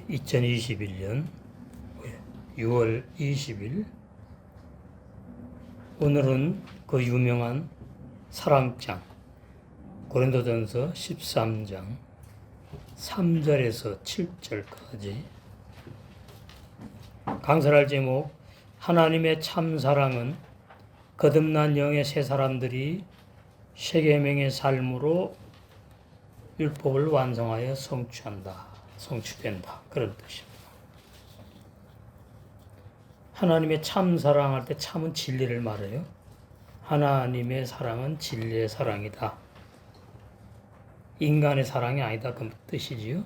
2021년 6월 20일 오늘은 그 유명한 사랑장 고린도전서 13장 3절에서 7절까지 강설할 제목 하나님의 참 사랑은 거듭난 영의 새 사람들이 쉐개명의 삶으로 율법을 완성하여 성취된다. 그런 뜻입니다. 하나님의 참 사랑할 때 참은 진리를 말해요. 하나님의 사랑은 진리의 사랑이다. 인간의 사랑이 아니다. 그 뜻이지요.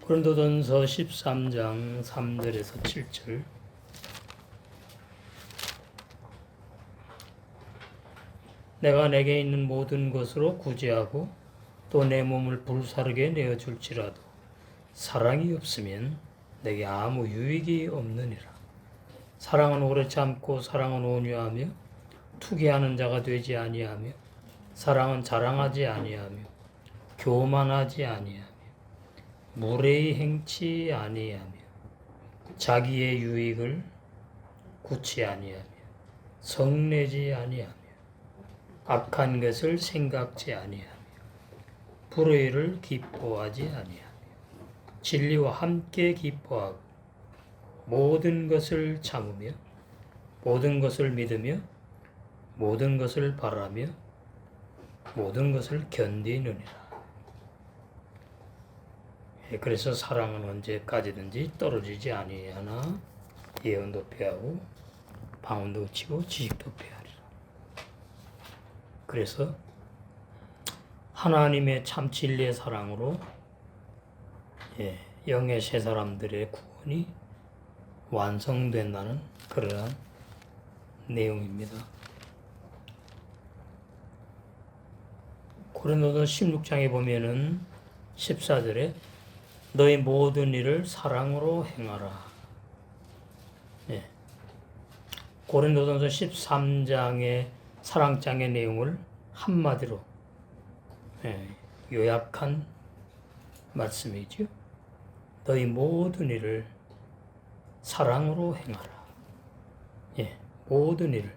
고린도전서 13장 3절에서 7절 내가 내게 있는 모든 것으로 구제하고 또 내 몸을 불사르게 내어줄지라도 사랑이 없으면 내게 아무 유익이 없느니라. 사랑은 오래 참고 사랑은 온유하며 투기하는 자가 되지 아니하며 사랑은 자랑하지 아니하며 교만하지 아니하며 무례히 행치 아니하며 자기의 유익을 구치 아니하며 성내지 아니하며 악한 것을 생각지 아니하며 불의를 기뻐하지 아니하며 진리와 함께 기뻐하고 모든 것을 참으며 모든 것을 믿으며 모든 것을 바라며 모든 것을 견디느니라. 그래서 사랑은 언제까지든지 떨어지지 아니하나 예언도 폐하고 방언도 치고 지식도 폐하리라. 그래서 하나님의 참 진리의 사랑으로 영의 새 사람들의 구원이 완성된다는 그러한 내용입니다. 고린도서 16장에 보면은 14절에 너희 모든 일을 사랑으로 행하라. 고린도전서 13장의 사랑장의 내용을 한마디로 요약한 말씀이죠. 너희 모든 일을 사랑으로 행하라. 모든 일을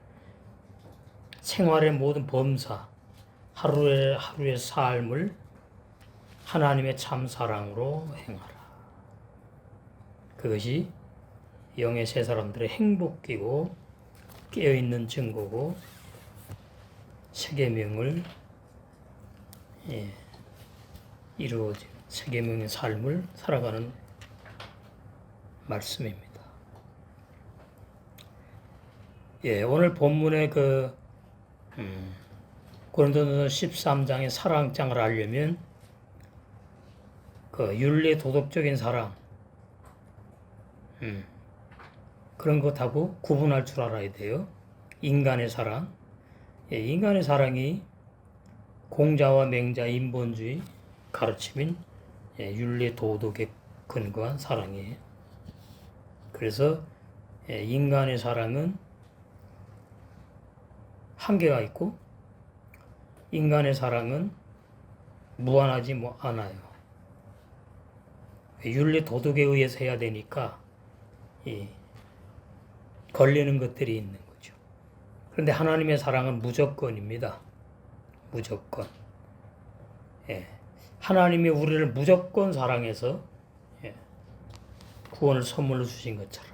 생활의 모든 범사, 하루의 삶을 하나님의 참 사랑으로 행하라. 그것이 영의 새 사람들의 행복이고 깨어있는 증거고 세계명을 이루어진 세계명의 삶을 살아가는 말씀입니다. 오늘 본문의 고린도전서 13장의 사랑장을 알려면 윤리 도덕적인 사랑 그런 것하고 구분할 줄 알아야 돼요. 인간의 사랑, 인간의 사랑이 공자와 맹자 인본주의 가르침인 윤리 도덕에 근거한 사랑이에요. 그래서 인간의 사랑은 한계가 있고 인간의 사랑은 무한하지 않아요. 윤리 도덕에 의해서 해야 되니까 걸리는 것들이 있는 거죠. 그런데 하나님의 사랑은 무조건입니다. 무조건. 하나님이 우리를 무조건 사랑해서 구원을 선물로 주신 것처럼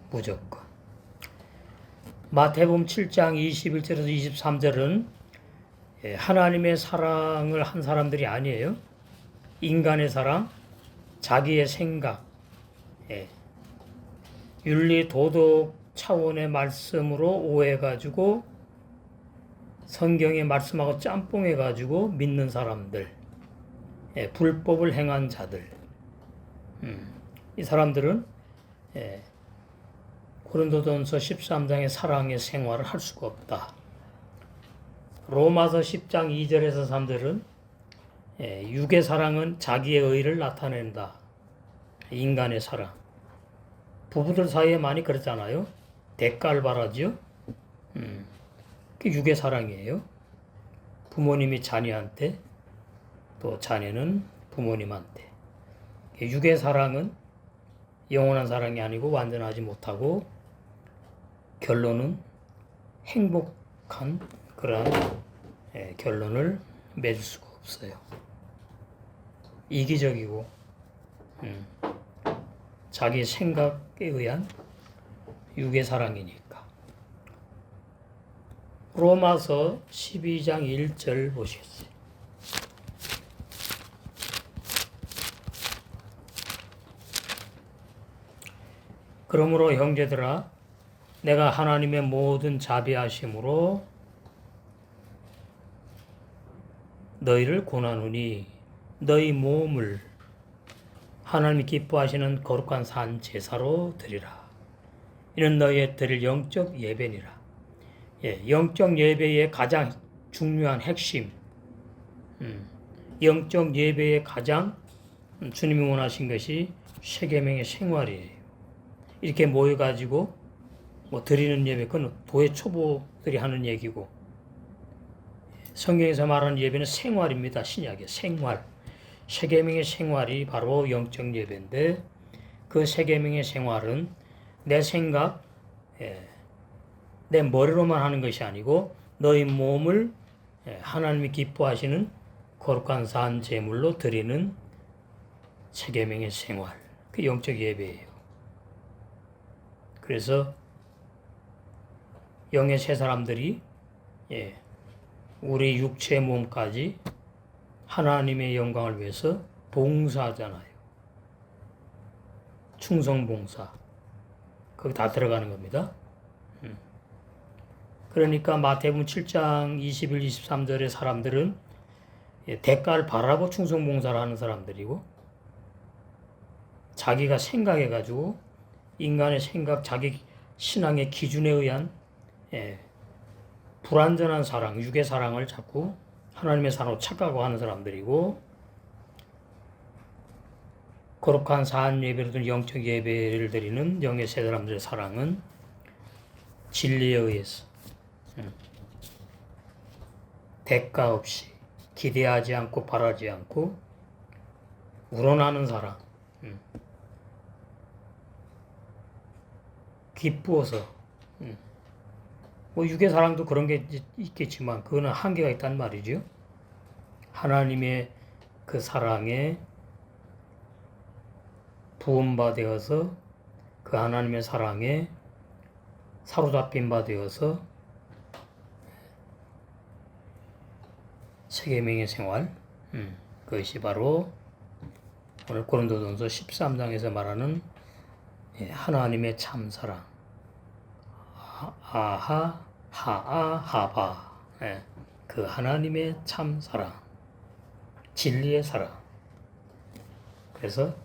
무조건. 마태복음 7장 21절에서 23절은 하나님의 사랑을 한 사람들이 아니에요. 인간의 사랑, 자기의 생각, 윤리 도덕 차원의 말씀으로 오해가지고 성경의 말씀하고 짬뽕해가지고 믿는 사람들, 불법을 행한 자들, 이 사람들은 고린도전서 13장의 사랑의 생활을 할 수가 없다. 로마서 10장 2절에서 3절은 육의 사랑은 자기의 의를 나타낸다. 인간의 사랑. 부부들 사이에 많이 그렇잖아요. 대가를 바라지요. 그게 육의 사랑이에요. 부모님이 자녀한테 또 자녀는 부모님한테 육의 사랑은 영원한 사랑이 아니고 완전하지 못하고 결론은 행복한 그러한 결론을 맺을 수가 없어요. 이기적이고 자기 생각에 의한 육의 사랑이니까. 로마서 12장 1절 보시겠어요? 그러므로 형제들아 내가 하나님의 모든 자비하심으로 너희를 권하노니 너희 몸을 하나님이 기뻐하시는 거룩한 산 제사로 드리라. 이는 너희의 드릴 영적 예배니라. 영적 예배의 가장 중요한 핵심, 영적 예배의 가장 주님이 원하신 것이 세 계명의 생활이에요. 이렇게 모여가지고 드리는 예배, 그건 도회 초보들이 하는 얘기고, 성경에서 말하는 예배는 생활입니다. 신약의 생활. 세 계명의 생활이 바로 영적 예배인데, 그 세 계명의 생활은 내 생각, 내 머리로만 하는 것이 아니고 너희 몸을 하나님이 기뻐하시는 거룩한 산 제물로 드리는 세 계명의 생활, 그 영적 예배예요. 그래서 영의 세 사람들이 우리 육체 몸까지 하나님의 영광을 위해서 봉사하잖아요. 충성봉사. 거기 다 들어가는 겁니다. 그러니까 마태복음 7장 21, 23절의 사람들은 대가를 바라고 충성봉사를 하는 사람들이고, 자기가 생각해가지고 인간의 생각, 자기 신앙의 기준에 의한 불완전한 사랑, 육의 사랑을 자꾸 하나님의 사랑으로 착각하고 하는 사람들이고, 거룩한 산 예배를 드리는 영적 예배를 드리는 영의 세 사람들의 사랑은 진리에 의해서 대가 없이 기대하지 않고 바라지 않고 우러나는 사랑, 기쁘어서 육의 사랑도 그런 게 있겠지만 그거는 한계가 있단 말이죠. 하나님의 그 사랑에 부은 바 되어서 그 하나님의 사랑에 사로잡힌 바 되어서 세 계명의 생활, 그것이 바로 오늘 고린도전서 13장에서 말하는 하나님의 참사랑, 아하, 하아, 하바, 그 하나님의 참사랑, 진리의 사랑. 그래서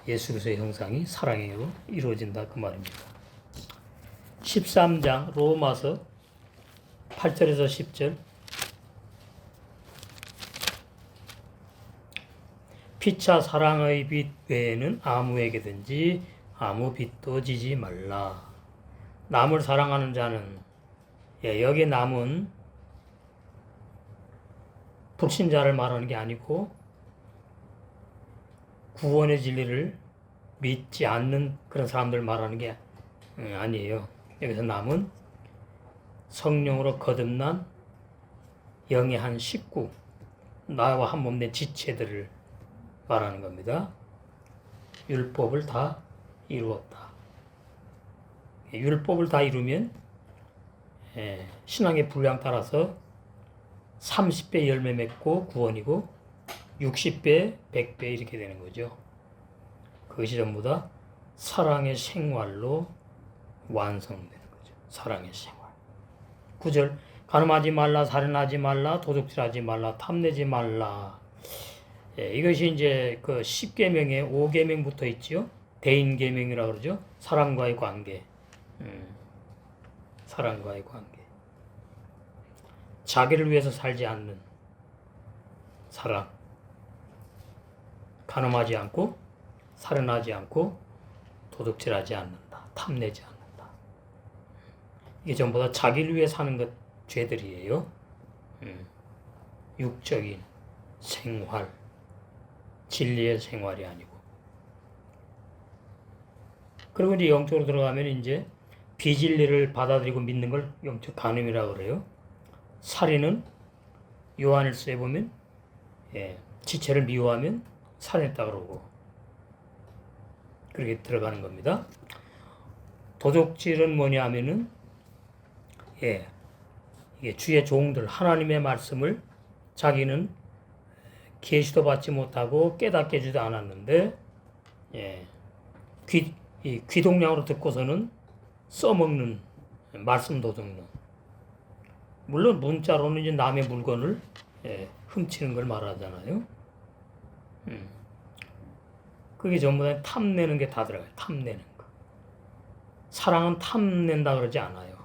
예수 그리스도의 형상이 사랑으로 이루어진다 그 말입니다. 13장 로마서 8절에서 10절. 피차 사랑의 빛 외에는 아무에게든지 아무 빛도 지지 말라. 남을 사랑하는 자는, 여기 남은 불신자를 말하는 게 아니고 구원의 진리를 믿지 않는 그런 사람들 말하는 게 아니에요. 여기서 남은 성령으로 거듭난 영의 한 식구, 나와 한 몸 된 지체들을 말하는 겁니다. 율법을 다 이루었다. 율법을 다 이루면 신앙의 분량 따라서 30배 열매 맺고 구원이고 60배, 100배 이렇게 되는 거죠. 그것이 전부 다 사랑의 생활로 완성되는 거죠. 사랑의 생활. 9절, 간음하지 말라, 살인하지 말라, 도둑질하지 말라, 탐내지 말라. 이것이 이제 그 10계명에 5계명 붙어 있죠. 대인계명이라고 그러죠. 사람과의 관계. 사람과의 관계. 자기를 위해서 살지 않는 사랑. 간음하지 않고, 살인하지 않고, 도둑질하지 않는다. 탐내지 않는다. 이게 전부 다 자기를 위해 사는 것 죄들이에요. 육적인 생활. 진리의 생활이 아니고. 그리고 이제 영적으로 들어가면 이제 비진리를 받아들이고 믿는 걸 영적 간음이라고 그래요. 살인은 요한일서에 보면 지체를 미워하면 살인했다 그러고 그렇게 들어가는 겁니다. 도적질은 뭐냐 하면은 이게 주의 종들 하나님의 말씀을 자기는 계시도 받지 못하고 깨닫게 해주지도 않았는데 귀동냥으로 듣고서는 써먹는 말씀 도둑놈. 물론 문자로는 이제 남의 물건을 훔치는 걸 말하잖아요. 그게 전부 다 탐내는 게 다 들어가요. 탐내는 거. 사랑은 탐낸다 그러지 않아요.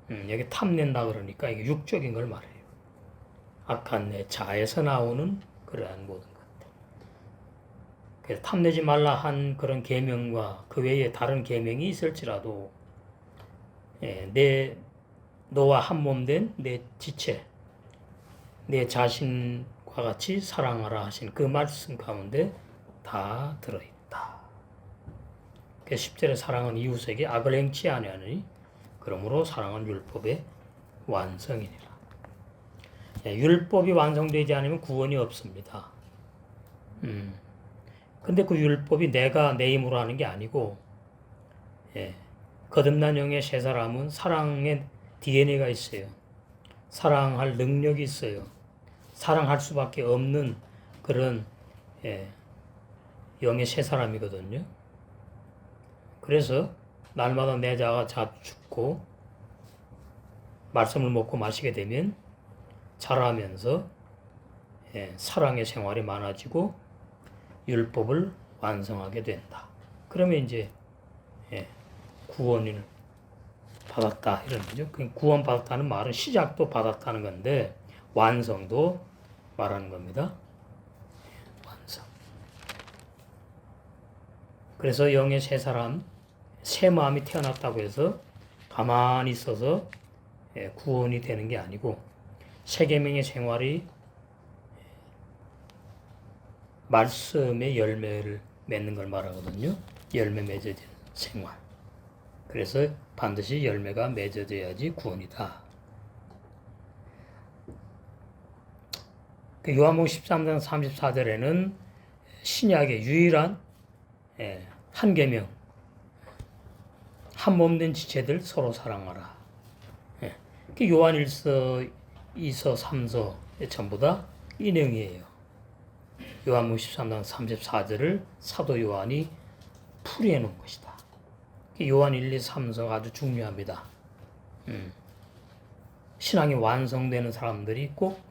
여기 탐낸다 그러니까 이게 육적인 걸 말해요. 악한 내 자에서 나오는 그러한 모든 것들. 그래서 탐내지 말라 한 그런 계명과 그 외에 다른 계명이 있을지라도 너와 한 몸 된 내 지체, 내 자신과 같이 사랑하라 하신 그 말씀 가운데 다 들어있다. 그래서 10절에 사랑은 이웃에게 악을 행치 아니하느니 그러므로 사랑은 율법의 완성이니라. 율법이 완성되지 않으면 구원이 없습니다. 근데 그 율법이 내가 내 힘으로 하는 게 아니고 거듭난 영의 새 사람은 사랑의 DNA가 있어요. 사랑할 능력이 있어요. 사랑할 수밖에 없는 그런 영의 새 사람이거든요. 그래서 날마다 내 자가 죽고 말씀을 먹고 마시게 되면 자라면서 사랑의 생활이 많아지고 율법을 완성하게 된다. 그러면 이제 구원을 받았다 이런 거죠. 구원 받았다는 말은 시작도 받았다는 건데 완성도 말하는 겁니다. 완성. 그래서 영의 새 사람, 새 마음이 태어났다고 해서 가만히 있어서 구원이 되는 게 아니고 새 계명의 생활이 말씀의 열매를 맺는 걸 말하거든요. 열매 맺어진 생활. 그래서 반드시 열매가 맺어져야지 구원이다. 요한복음 13장 34절에는 신약의 유일한 한 계명, 한 몸 된 지체들 서로 사랑하라. 요한일서, 2서, 3서 전부 다 이 내용이에요. 요한복음 13장 34절을 사도 요한이 풀이해 놓은 것이다. 요한 1, 2, 3서가 아주 중요합니다. 신앙이 완성되는 사람들이 꼭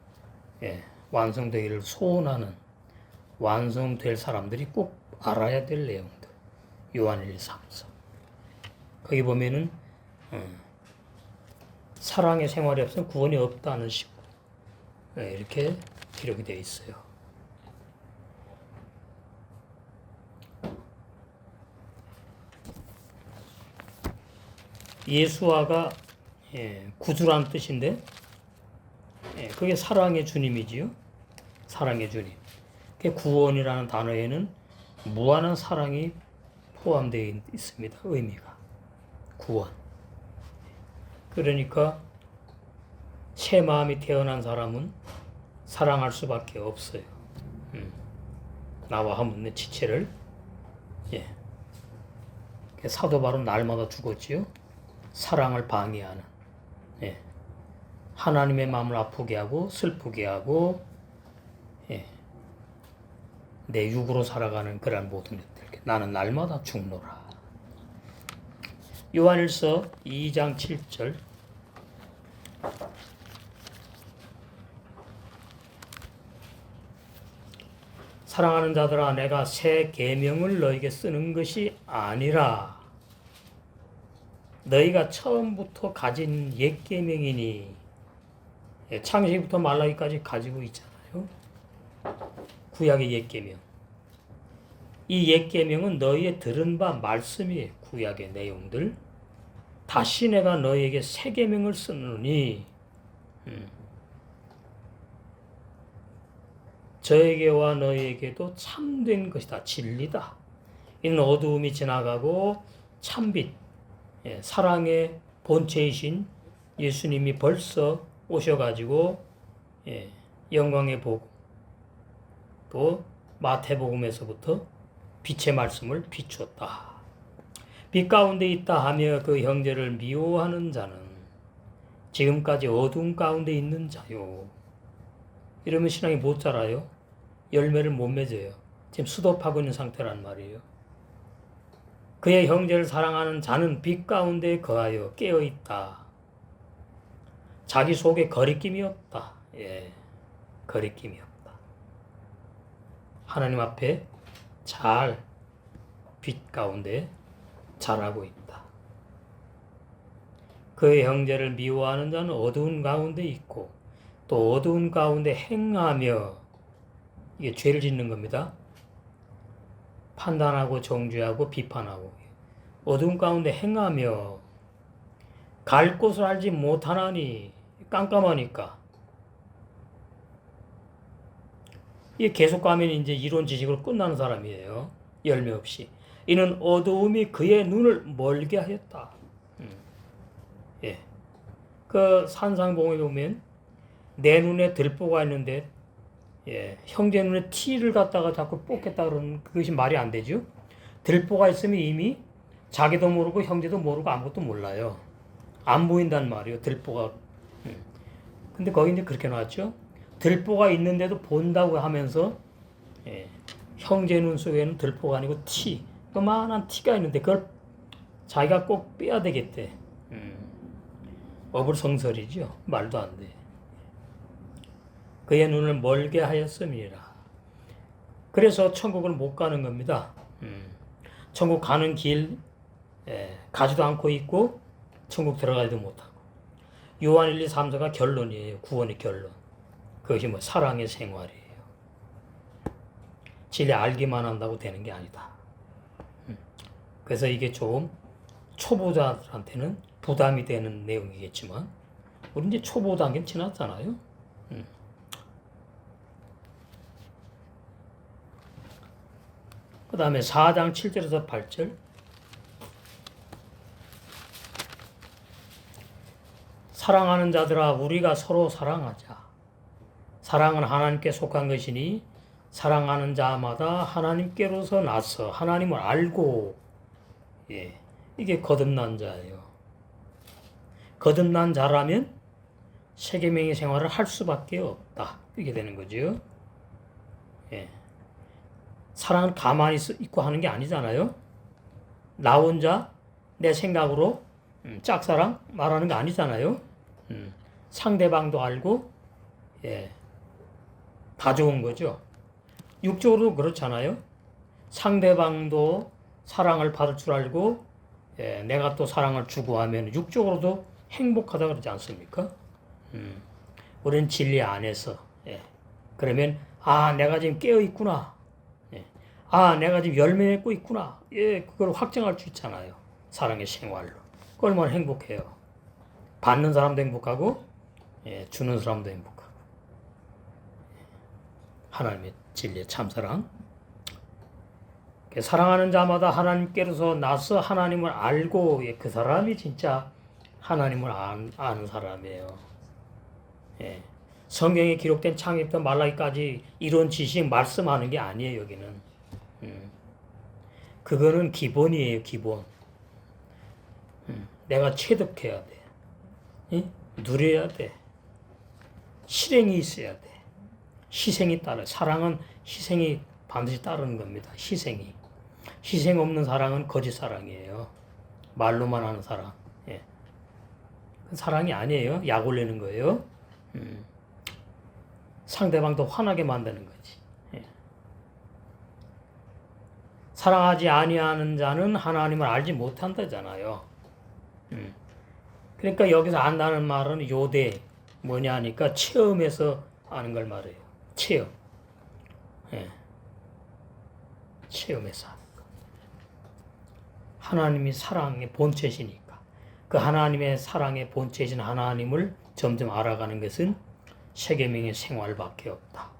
완성되기를 소원하는 완성될 사람들이 꼭 알아야 될 내용들. 요한 1, 2, 3서. 거기 보면은 사랑의 생활이 없으면 구원이 없다는 식으로 이렇게 기록이 되어 있어요. 예수와가 구주란 뜻인데 그게 사랑의 주님이지요. 사랑의 주님. 그 구원이라는 단어에는 무한한 사랑이 포함되어 있습니다. 의미가. 구원. 그러니까 새 마음이 태어난 사람은 사랑할 수밖에 없어요. 나와 한 몸의 지체를 사도 바로 날마다 죽었지요. 사랑을 방해하는 하나님의 마음을 아프게 하고 슬프게 하고 내 육으로 살아가는 그런 모든 것들. 나는 날마다 죽노라. 요한일서 2장 7절 사랑하는 자들아 내가 새 계명을 너에게 쓰는 것이 아니라 너희가 처음부터 가진 옛 계명이니 창세기부터 말라기까지 가지고 있잖아요. 구약의 옛 계명. 이 옛 계명은 너희의 들은 바 말씀이에요. 구약의 내용들. 다시 내가 너희에게 새 계명을 쓰노니 저에게와 너에게도 참된 것이다. 진리다. 이는 어두움이 지나가고 참빛, 사랑의 본체이신 예수님이 벌써 오셔가지고 영광의 복음, 또 마태복음에서부터 빛의 말씀을 비추었다. 빛 가운데 있다 하며 그 형제를 미워하는 자는 지금까지 어두움 가운데 있는 자요. 이러면 신앙이 못 자라요. 열매를 못 맺어요. 지금 수도하고 있는 상태란 말이에요. 그의 형제를 사랑하는 자는 빛 가운데 거하여 깨어있다. 자기 속에 거리낌이 없다. 거리낌이 없다. 하나님 앞에 잘 빛 가운데 자라고 있다. 그의 형제를 미워하는 자는 어두운 가운데 있고 또 어두운 가운데 행하며, 이게 죄를 짓는 겁니다. 판단하고 정죄하고 비판하고 어두운 가운데 행하며 갈 곳을 알지 못하나니, 깜깜하니까. 이게 계속 가면 이제 이론 지식으로 끝나는 사람이에요. 열매 없이. 이는 어두움이 그의 눈을 멀게 하였다. 그 산상봉에 보면 내 눈에 들보가 있는데 형제 눈에 티를 갖다가 자꾸 뽑겠다 그러는, 그것이 말이 안 되죠. 들보가 있으면 이미 자기도 모르고 형제도 모르고 아무것도 몰라요. 안 보인단 말이에요. 들보가. 근데 거기 이제 그렇게 나왔죠. 들보가 있는데도 본다고 하면서 형제 눈 속에는 들보가 아니고 티, 그만한 티가 있는데 그걸 자기가 꼭 빼야 되겠대. 어불성설이죠. 말도 안 돼. 그의 눈을 멀게 하였음이라. 그래서 천국을 못 가는 겁니다. 천국 가는 길 가지도 않고 있고 천국 들어가지도 못하고. 요한 1, 2, 3, 4가 결론이에요. 구원의 결론. 그것이 뭐 사랑의 생활이에요. 진리 알기만 한다고 되는 게 아니다. 그래서 이게 조금 초보자들한테는 부담이 되는 내용이겠지만 우리 이제 초보 단계는 지났잖아요. 그 다음에 4장 7절에서 8절. 사랑하는 자들아 우리가 서로 사랑하자. 사랑은 하나님께 속한 것이니 사랑하는 자마다 하나님께로서 나서 하나님을 알고, 이게 거듭난 자예요. 거듭난 자라면 세계명의 생활을 할 수밖에 없다. 이게 되는 거죠. 사랑은 가만히 있고 하는 게 아니잖아요. 나 혼자 내 생각으로 짝사랑 말하는 게 아니잖아요. 상대방도 알고, 다 좋은 거죠. 육적으로도 그렇잖아요. 상대방도 사랑을 받을 줄 알고, 내가 또 사랑을 주고 하면 육적으로도 행복하다 그러지 않습니까? 우리는 진리 안에서, 그러면, 내가 지금 깨어 있구나. 내가 지금 열매 맺고 있구나. 그걸 확정할 수 있잖아요. 사랑의 생활로. 그 얼마나 행복해요. 받는 사람도 행복하고, 주는 사람도 행복하고. 하나님의 진리의 참사랑. 사랑하는 자마다 하나님께로서 나서 하나님을 알고, 그 사람이 진짜 하나님을 아는 사람이에요. 성경에 기록된 창립부터 말라기까지 이런 지식 말씀하는 게 아니에요, 여기는. 그거는 기본이에요, 기본. 내가 체득해야 돼. 누려야 돼. 실행이 있어야 돼. 희생이 따라. 사랑은 희생이 반드시 따르는 겁니다. 희생이. 희생 없는 사랑은 거짓 사랑이에요. 말로만 하는 사랑. 사랑이 아니에요. 약 올리는 거예요. 상대방도 화나게 만드는 거지. 사랑하지 아니하는 자는 하나님을 알지 못한다잖아요. 그러니까 여기서 안다는 말은 요대 뭐냐 하니까 체험에서 아는 걸 말해요. 체험. 체험에서 아는 거. 하나님이 사랑의 본체시니까 그 하나님의 사랑의 본체이신 하나님을 점점 알아가는 것은 세계명의 생활밖에 없다.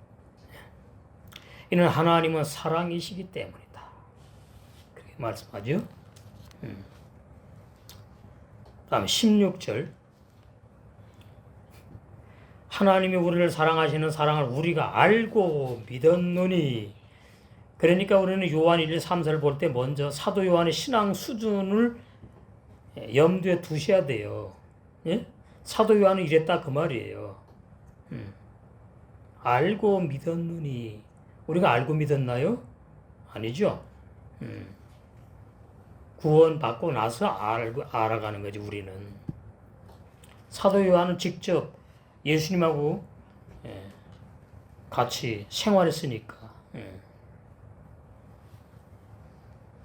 이는 하나님은 사랑이시기 때문이다. 그렇게 말씀하죠. 다음에 16절. 하나님이 우리를 사랑하시는 사랑을 우리가 알고 믿었노니. 그러니까 우리는 요한 1, 3절 볼 때 먼저 사도 요한의 신앙 수준을 염두에 두셔야 돼요. 예? 사도 요한은 이랬다 그 말이에요. 알고 믿었느니. 우리가 알고 믿었나요? 아니죠. 구원 받고 나서 알아가는 거지 우리는. 사도 요한은 직접 예수님하고 같이 생활했으니까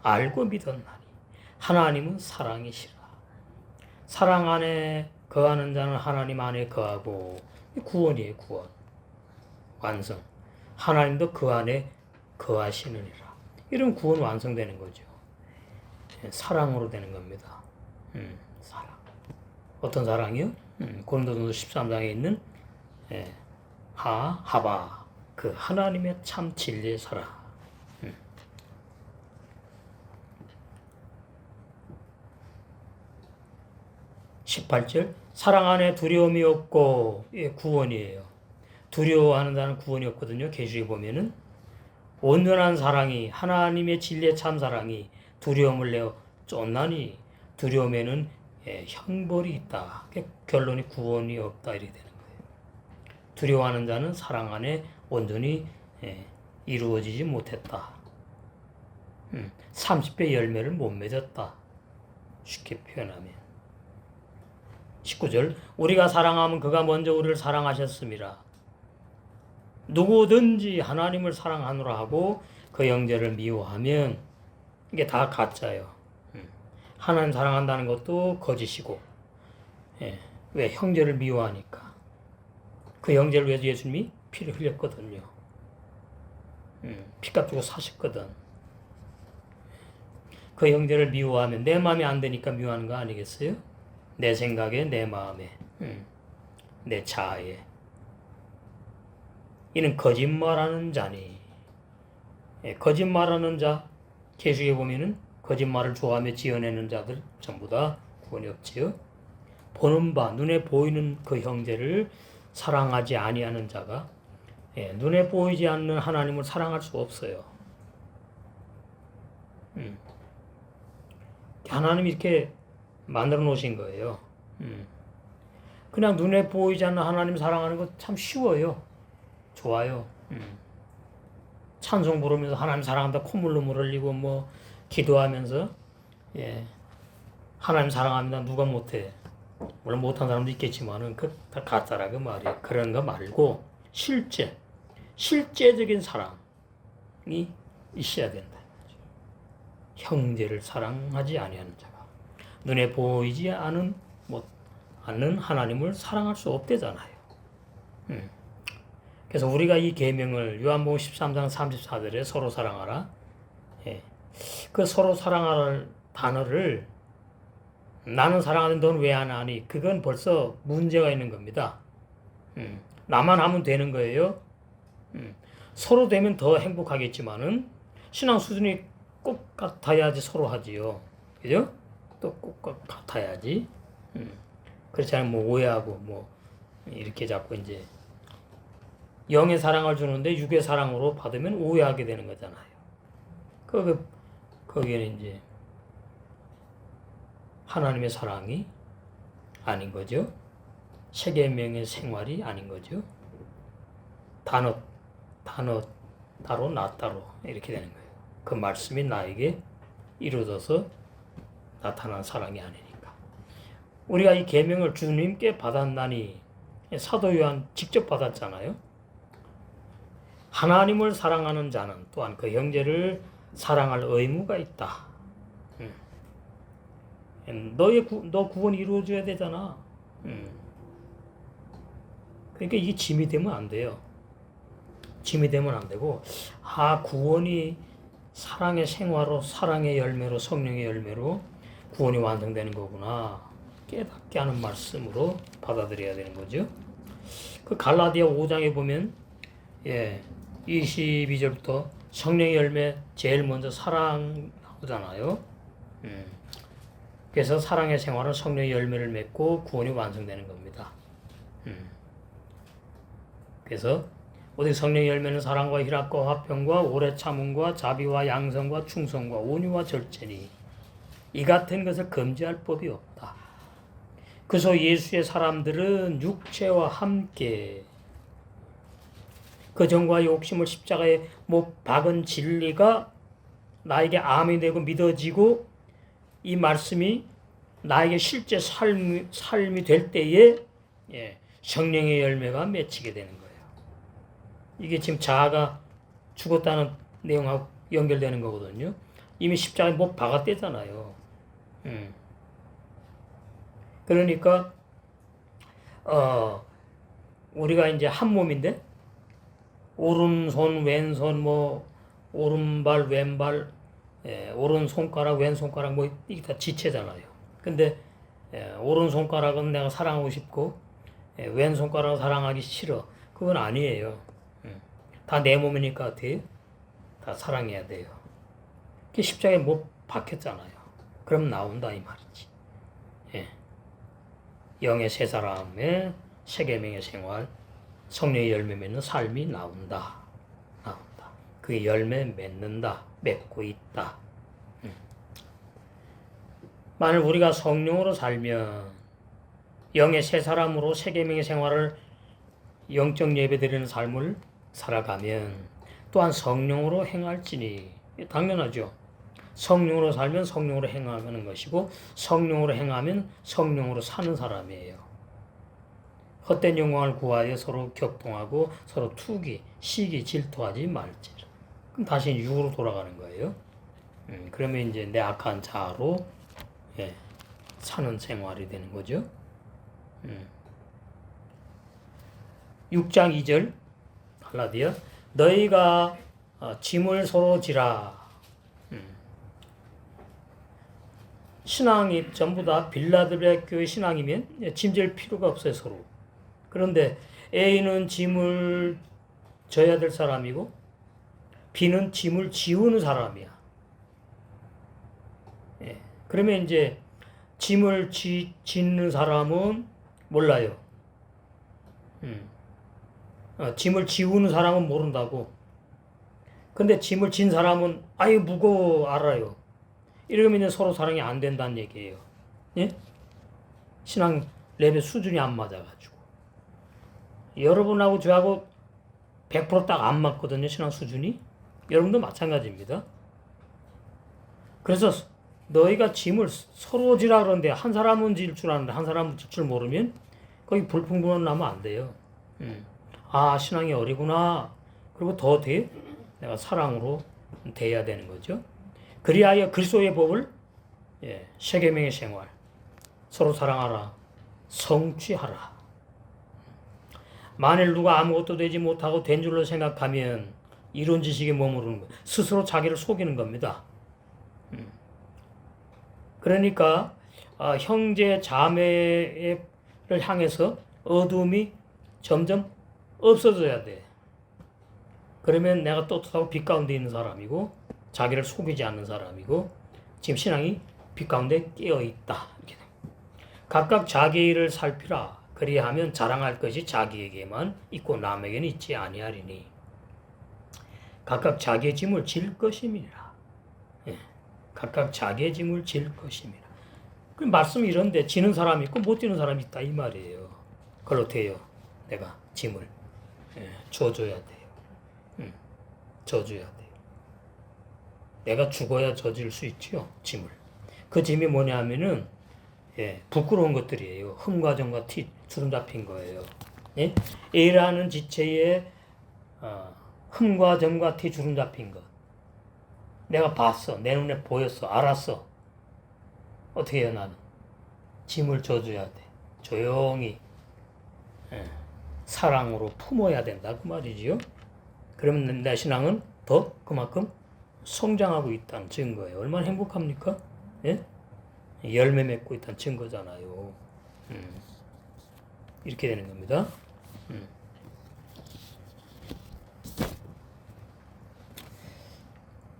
알고 믿었나니 하나님은 사랑이시라. 사랑 안에 거하는 자는 하나님 안에 거하고. 구원이에요. 구원. 완성. 하나님도 그 안에 거하시느니라. 이런 구원 완성되는 거죠. 사랑으로 되는 겁니다. 사랑. 어떤 사랑이요? 고린도전서 13장에 있는 하바 그 하나님의 참 진리의 사랑. 18절 사랑 안에 두려움이 없고. 구원이에요. 두려워하는 자는 구원이 없거든요. 계시에 보면은 온전한 사랑이 하나님의 진리의 참 사랑이 두려움을 내어 쫓나니 두려움에는 형벌이 있다. 결론이 구원이 없다 이렇게 되는 거예요. 두려워하는 자는 사랑 안에 온전히 이루어지지 못했다. 30배 열매를 못 맺었다. 쉽게 표현하면. 19절 우리가 사랑하면 그가 먼저 우리를 사랑하셨습니다. 누구든지 하나님을 사랑하노라 하고 그 형제를 미워하면 이게 다 가짜예요. 하나님 사랑한다는 것도 거짓이고. 왜? 형제를 미워하니까. 그 형제를 위해서 예수님이 피를 흘렸거든요. 피값 주고 사셨거든. 그 형제를 미워하면 내 마음에 안 되니까 미워하는 거 아니겠어요? 내 생각에, 내 마음에, 내 자아에. 이는 거짓말하는 자니. 거짓말하는 자, 계시에 보면은 거짓말을 좋아하며 지어내는 자들 전부 다 구원이 없지요. 보는 바, 눈에 보이는 그 형제를 사랑하지 아니하는 자가 눈에 보이지 않는 하나님을 사랑할 수 없어요. 하나님이 이렇게 만들어 놓으신 거예요. 그냥 눈에 보이지 않는 하나님 사랑하는 거 참 쉬워요. 좋아요. 찬송 부르면서 하나님 사랑한다 콧물 눈물 흘리고 뭐 기도하면서 하나님 사랑합니다 누가 못해. 물론 못한 사람도 있겠지만은 그 다 가짜라 그 말이에요. 그런 거 말고 실제적인 사랑이 있어야 된다. 형제를 사랑하지 아니하는 자가 눈에 보이지 않는 하나님을 사랑할 수 없대잖아요. 그래서 우리가 이 계명을 요한복음 13장 34절에 서로 사랑하라. 그 서로 사랑할 단어를 나는 사랑하는데 너는 왜 안 하니? 그건 벌써 문제가 있는 겁니다. 나만 하면 되는 거예요. 서로 되면 더 행복하겠지만은 신앙 수준이 꼭 같아야지 서로 하지요. 그죠? 또 꼭 같아야지. 그렇지 않으면 뭐 오해하고 뭐 이렇게 자꾸 이제 영의 사랑을 주는데 육의 사랑으로 받으면 오해하게 되는 거잖아요. 거기에는 이제 하나님의 사랑이 아닌 거죠. 세계명의 생활이 아닌 거죠. 단어 따로 나 따로 이렇게 되는 거예요. 그 말씀이 나에게 이루어져서 나타난 사랑이 아니니까. 우리가 이 계명을 주님께 받았나니 사도 요한 직접 받았잖아요. 하나님을 사랑하는 자는 또한 그 형제를 사랑할 의무가 있다. 너 구원이 이루어져야 되잖아. 그러니까 이게 짐이 되면 안 돼요. 짐이 되면 안 되고, 구원이 사랑의 생화로, 사랑의 열매로, 성령의 열매로 구원이 완성되는 거구나. 깨닫게 하는 말씀으로 받아들여야 되는 거죠. 그 갈라디아 5장에 보면, 22절부터 성령의 열매 제일 먼저 사랑 나오잖아요. 그래서 사랑의 생활은 성령의 열매를 맺고 구원이 완성되는 겁니다. 그래서 오직 성령의 열매는 사랑과 희락과 화평과 오래 참음과 자비와 양성과 충성과 온유와 절제니 이 같은 것을 금지할 법이 없다. 그래서 예수의 사람들은 육체와 함께 그 정과 욕심을 십자가에 못 박은 진리가 나에게 암이 되고 믿어지고 이 말씀이 나에게 실제 삶이 될 때에 성령의 열매가 맺히게 되는 거예요. 이게 지금 자아가 죽었다는 내용하고 연결되는 거거든요. 이미 십자가에 못 박았대잖아요. 그러니까 우리가 이제 한 몸인데 오른손, 왼손, 뭐 오른발, 왼발, 오른 손가락, 왼 손가락 뭐 이게 다 지체잖아요. 근데 오른 손가락은 내가 사랑하고 싶고 왼 손가락은 사랑하기 싫어. 그건 아니에요. 다 내 몸이니까 어때요? 다 사랑해야 돼요. 그게 십자가에 못 박혔잖아요. 그럼 나온다 이 말이지. 영의 세 사람의 세 계명의 생활, 성령의 열매 맺는 삶이 나온다. 그 열매 맺는다. 맺고 있다. 만일 우리가 성령으로 살면 영의 세 사람으로 세 계명의 생활을 영적 예배 드리는 삶을 살아가면 또한 성령으로 행할지니 당연하죠. 성령으로 살면 성령으로 행하는 것이고 성령으로 행하면 성령으로 사는 사람이에요. 헛된 영광을 구하여 서로 격동하고 서로 투기, 시기, 질투하지 말지라. 그럼 다시 육으로 돌아가는 거예요. 그러면 이제 내 악한 자아로 사는 생활이 되는 거죠. 6장 2절 갈라디아 너희가 짐을 서로 지라. 신앙이 전부 다 빌라델비아 교회 신앙이면 짐질 필요가 없어요 서로. 그런데 A는 짐을 져야 될 사람이고 B는 짐을 지우는 사람이야. 그러면 이제 짐을 짓는 사람은 몰라요. 짐을 지우는 사람은 모른다고. 근데 짐을 진 사람은 아유 무거워 알아요. 이러면 서로 사랑이 안 된다는 얘기예요. 예? 신앙 레벨 수준이 안 맞아가지고. 여러분하고 저하고 100% 딱 안 맞거든요. 신앙 수준이. 여러분도 마찬가지입니다. 그래서 너희가 짐을 서로 지라 그러는데 한 사람은 질 줄 아는데 한 사람은 질 줄 모르면 거기 불평불만 나면 안 돼요. 아 신앙이 어리구나. 그리고 더 내가 사랑으로 대해야 되는 거죠. 그리하여 그리스도의 법을 세 계명의 생활 서로 사랑하라 성취하라. 만일 누가 아무것도 되지 못하고 된 줄로 생각하면 이런 지식에 머무르는 거예요. 스스로 자기를 속이는 겁니다. 그러니까 형제 자매를 향해서 어둠이 점점 없어져야 돼. 그러면 내가 떳떳하고 빛 가운데 있는 사람이고 자기를 속이지 않는 사람이고 지금 신앙이 빛 가운데 깨어있다. 이렇게 각각 자기 일을 살피라. 그리하면 자랑할 것이 자기에게만 있고 남에게는 있지 아니하리니 각각 자기의 짐을 질 것임이라. 각각 자기의 짐을 질 것임이라. 그 말씀이 이런데 지는 사람이 있고 못 지는 사람이 있다 이 말이에요. 그걸로 돼요. 내가 짐을 져줘야 돼요. 져줘야 돼요. 내가 죽어야 져질 수 있지요. 짐을. 그 짐이 뭐냐면은 부끄러운 것들이에요. 흠과 점과 티 주름 잡힌 거예요. A라는 지체에 흠과 점과 티 주름 잡힌 것. 내가 봤어. 내 눈에 보였어. 알았어. 어떻게 해요 나는? 짐을 져줘야 돼. 조용히 사랑으로 품어야 된다 그 말이지요. 그러면 내 신앙은 더 그만큼 성장하고 있다는 증거예요. 얼마나 행복합니까? 열매 맺고 있다는 증거잖아요. 이렇게 되는 겁니다.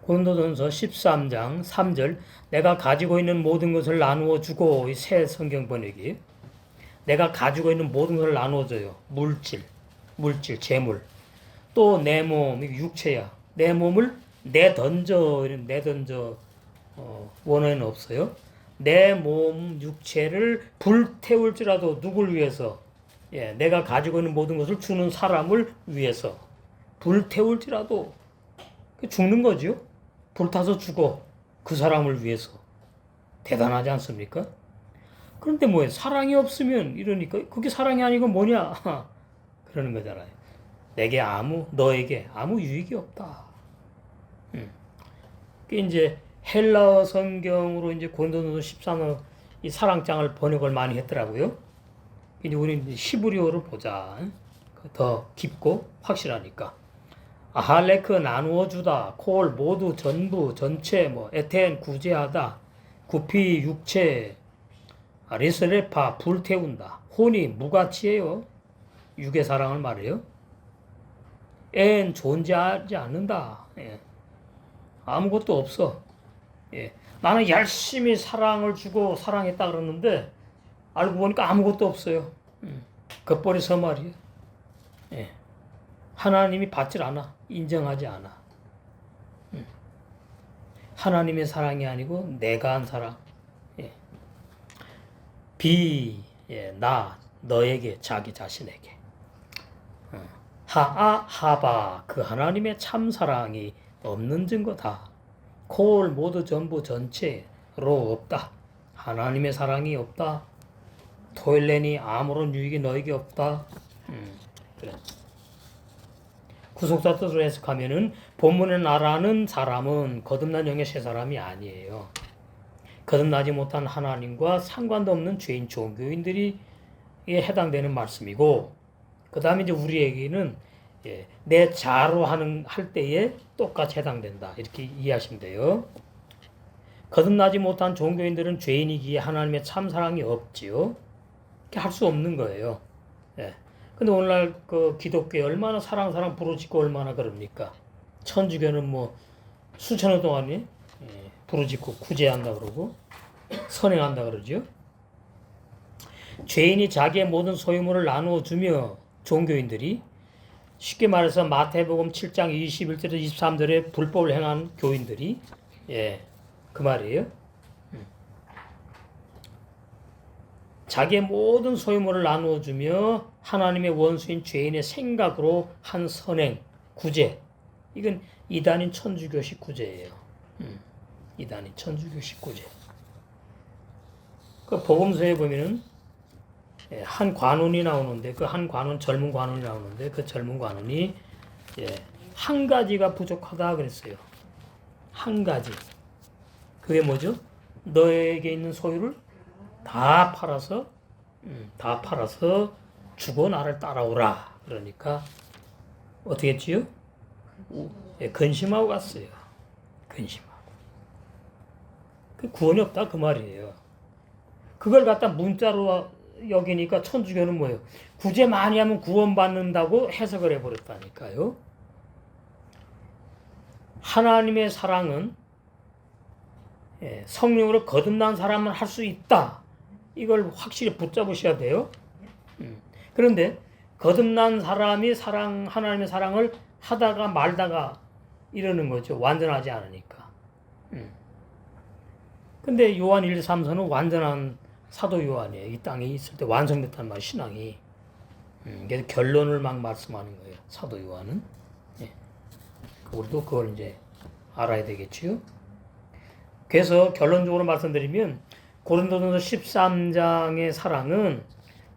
고린도전서 13장 3절 내가 가지고 있는 모든 것을 나누어 주고 이 새 성경 번역이 내가 가지고 있는 모든 것을 나누어 줘요. 물질, 재물. 또 내 몸, 육체야. 내 몸을 내던져 원어에는 없어요. 내 몸, 육체를 불태울지라도 누굴 위해서? 예, 내가 가지고 있는 모든 것을 주는 사람을 위해서. 불태울지라도 죽는 거죠. 불타서 죽어. 그 사람을 위해서. 대단하지 않습니까? 그런데 뭐예요? 사랑이 없으면 이러니까 그게 사랑이 아니고 뭐냐? 그러는 거잖아요. 너에게 아무 유익이 없다. 이제 헬라어 성경으로 이제 고린도전서 13호 이 사랑장을 번역을 많이 했더라고요. 이제 우리는 히브리어를 보자. 더 깊고 확실하니까. 아할레크 나누어 주다, 콜 모두 전부 전체 뭐 에텐 구제하다, 구피 육체, 리스레파 불태운다, 혼이 무가치예요. 육의 사랑을 말해요. 엔 존재하지 않는다. 예. 아무것도 없어. 예. 나는 열심히 사랑을 주고 사랑했다 그러는데 알고 보니까 아무것도 없어요. 겉벌이서 말이에요. 예. 하나님이 받질 않아. 인정하지 않아. 하나님의 사랑이 아니고 내가 한 사랑. 예. 나, 너에게, 자기 자신에게. 하바, 그 하나님의 참 사랑이 없는 증거다. 콜 모두 전부 전체로 없다. 하나님의 사랑이 없다. 토일렌이 아무런 유익이 너에게 없다. 그래. 구속사 뜻으로 해석하면은 본문에 나라는 사람은 거듭난 영의 새 사람이 아니에요. 거듭나지 못한 하나님과 상관도 없는 죄인 종교인들이 해당되는 말씀이고, 그 다음에 이제 우리에게는 내 자로 할 때에 똑같이 해당된다. 이렇게 이해하시면 돼요. 거듭나지 못한 종교인들은 죄인이기에 하나님의 참 사랑이 없지요. 이렇게 할 수 없는 거예요. 예. 근데 오늘날 그 기독교에 얼마나 사랑 부르짖고 얼마나 그럽니까? 천주교는 뭐 수천 년 동안 부르짖고 구제한다 그러고 선행한다 그러죠. 죄인이 자기의 모든 소유물을 나누어 주며 종교인들이 쉽게 말해서 마태복음 7장 21절에서 23절에 불법을 행한 교인들이 그 말이에요. 자기의 모든 소유물을 나누어 주며 하나님의 원수인 죄인의 생각으로 한 선행, 구제. 이건 이단인 천주교식 구제예요. 이단인 천주교식 구제. 그 복음서에 보면은 한 관원이 나오는데 그 한 관원 젊은 관원이 나오는데 그 젊은 관원이 한 가지가 부족하다 그랬어요. 한 가지. 그게 뭐죠? 너에게 있는 소유를 다 팔아서 주고 나를 따라오라. 그러니까 어떻게 했지요? 근심하고 갔어요. 근심하고. 그 구원이 없다 그 말이에요. 그걸 갖다 문자로 여기니까 천주교는 뭐예요? 구제 많이 하면 구원받는다고 해석을 해버렸다니까요. 하나님의 사랑은 성령으로 거듭난 사람은 할 수 있다. 이걸 확실히 붙잡으셔야 돼요. 그런데 거듭난 사람이 하나님의 사랑을 하다가 말다가 이러는 거죠. 완전하지 않으니까. 근데 요한 1, 3서는 완전한 사도 요한이에요. 이 땅에 있을 때 완성됐단 말이에요. 신앙이. 그래서 결론을 막 말씀하는 거예요. 사도 요한은. 우리도 그걸 이제 알아야 되겠지요. 그래서 결론적으로 말씀드리면 고린도전서 13장의 사랑은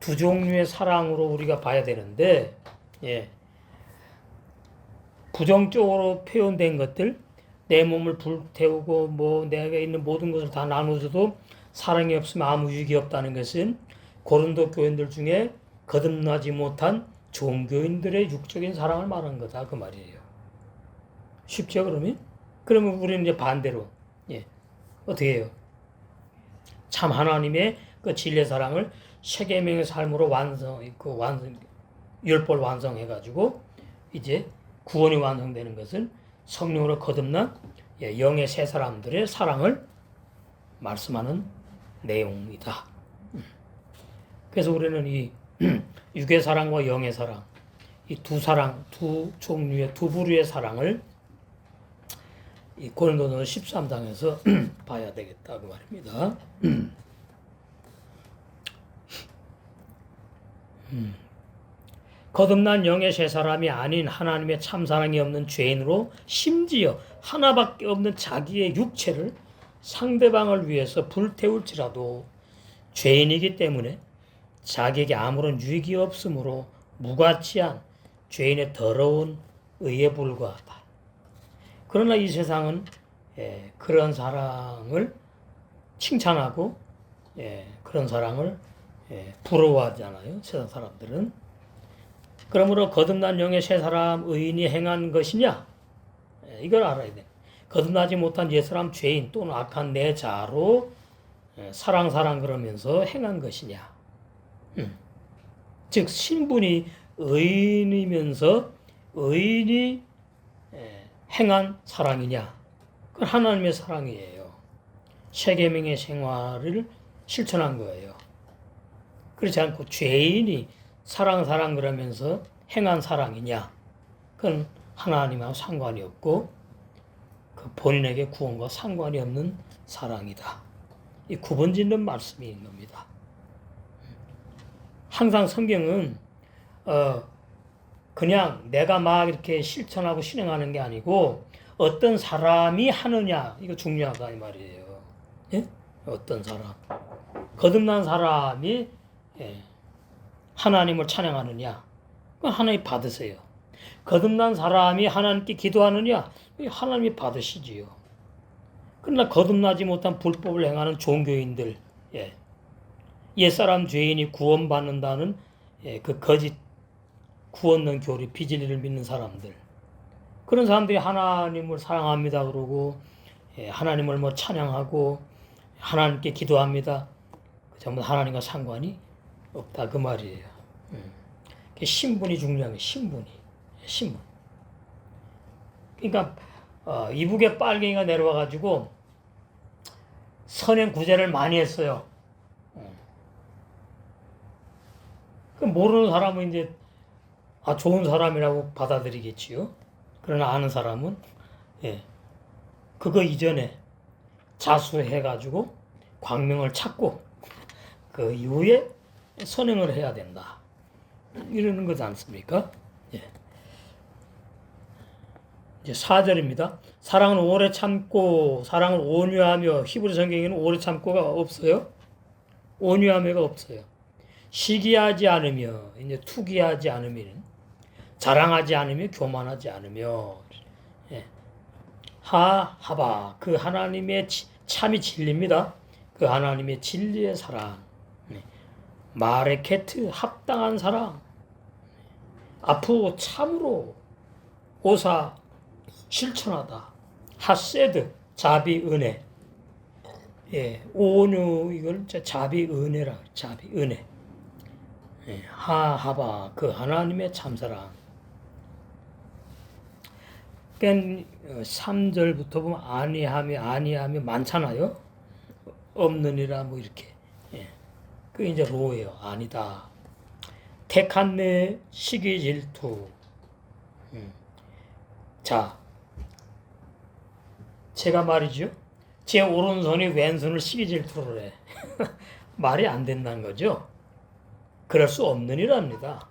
두 종류의 사랑으로 우리가 봐야 되는데 부정적으로 표현된 것들 내 몸을 불태우고 뭐 내가 있는 모든 것을 다 나눠줘도 사랑이 없으면 아무 유익이 없다는 것은 고린도 교인들 중에 거듭나지 못한 종교인들의 육적인 사랑을 말하는 거다 그 말이에요. 쉽죠 그러면? 그러면 우리는 이제 반대로 어떻게 해요? 참 하나님의 그 진리의 사랑을 세계명의 삶으로 율법을 완성해가지고 이제 구원이 완성되는 것은 성령으로 거듭난 영의 세 사람들의 사랑을 말씀하는 내용이다. 그래서 우리는 이 육의 사랑과 영의 사랑, 이 두 사랑, 두 종류의 두 부류의 사랑을 이 고린도전서 13장에서 봐야 되겠다 그 말입니다. 거듭난 영의 세 사람이 아닌 하나님의 참사랑이 없는 죄인으로 심지어 하나밖에 없는 자기의 육체를 상대방을 위해서 불태울지라도 죄인이기 때문에 자기에게 아무런 유익이 없으므로 무가치한 죄인의 더러운 의에 불과하다. 그러나 이 세상은 그런 사랑을 칭찬하고 그런 사랑을 부러워하잖아요. 세상 사람들은. 그러므로 거듭난 영의 세 사람 의인이 행한 것이냐? 이걸 알아야 돼. 거듭나지 못한 옛사람 죄인 또는 악한 내 자로 사랑 그러면서 행한 것이냐? 즉 신분이 의인이면서 의인이 행한 사랑이냐? 그건 하나님의 사랑이에요. 세 계명의 생활을 실천한 거예요. 그렇지 않고 죄인이 사랑 그러면서 행한 사랑이냐? 그건 하나님하고 상관이 없고 그 본인에게 구원과 상관이 없는 사랑이다. 이 구분짓는 말씀이 있는 겁니다. 항상 성경은 그냥 내가 막 이렇게 실천하고 실행하는 게 아니고 어떤 사람이 하느냐 이거 중요하다 이 말이에요. 예? 어떤 사람 거듭난 사람이 하나님을 찬양하느냐 그건 하나님 받으세요. 거듭난 사람이 하나님께 기도하느냐 하나님이 받으시지요. 그러나 거듭나지 못한 불법을 행하는 종교인들 옛사람 죄인이 구원받는다는 그 거짓 구원론 교리 비진리를 믿는 사람들 그런 사람들이 하나님을 사랑합니다 그러고 하나님을 뭐 찬양하고 하나님께 기도합니다. 전부 하나님과 상관이 없다 그 말이에요. 신분이 중요한 거예요. 신분. 그러니까 이북에 빨갱이가 내려와 가지고 선행 구제를 많이 했어요. 모르는 사람은 이제 좋은 사람이라고 받아들이겠지요. 그러나 아는 사람은 그거 이전에 자수해가지고 광명을 찾고 그 이후에 선행을 해야 된다. 이러는 거지 않습니까? 이제 4절입니다. 사랑은 오래 참고 사랑은 온유하며 히브리 성경에는 오래 참고가 없어요. 온유하며가 없어요. 시기하지 않으며 이제 투기하지 않으면 자랑하지 않으며 교만하지 않으며 하바 그 하나님의 참이 진리입니다. 그 하나님의 진리의 사랑 마레케트 합당한 사랑 아프고 참으로 오사 실천하다 하세드 자비 은혜 온유 이걸 자비 은혜라 자비 은혜 하하바 그 하나님의 참사랑 3절부터 보면 아니하며 많잖아요. 없느니라 뭐 이렇게 그 이제 로예요. 아니다. 택한 내 시기 질투. 자, 제가 말이죠. 제 오른손이 왼손을 시기 질투를 해. 말이 안 된다는 거죠. 그럴 수 없느니랍니다.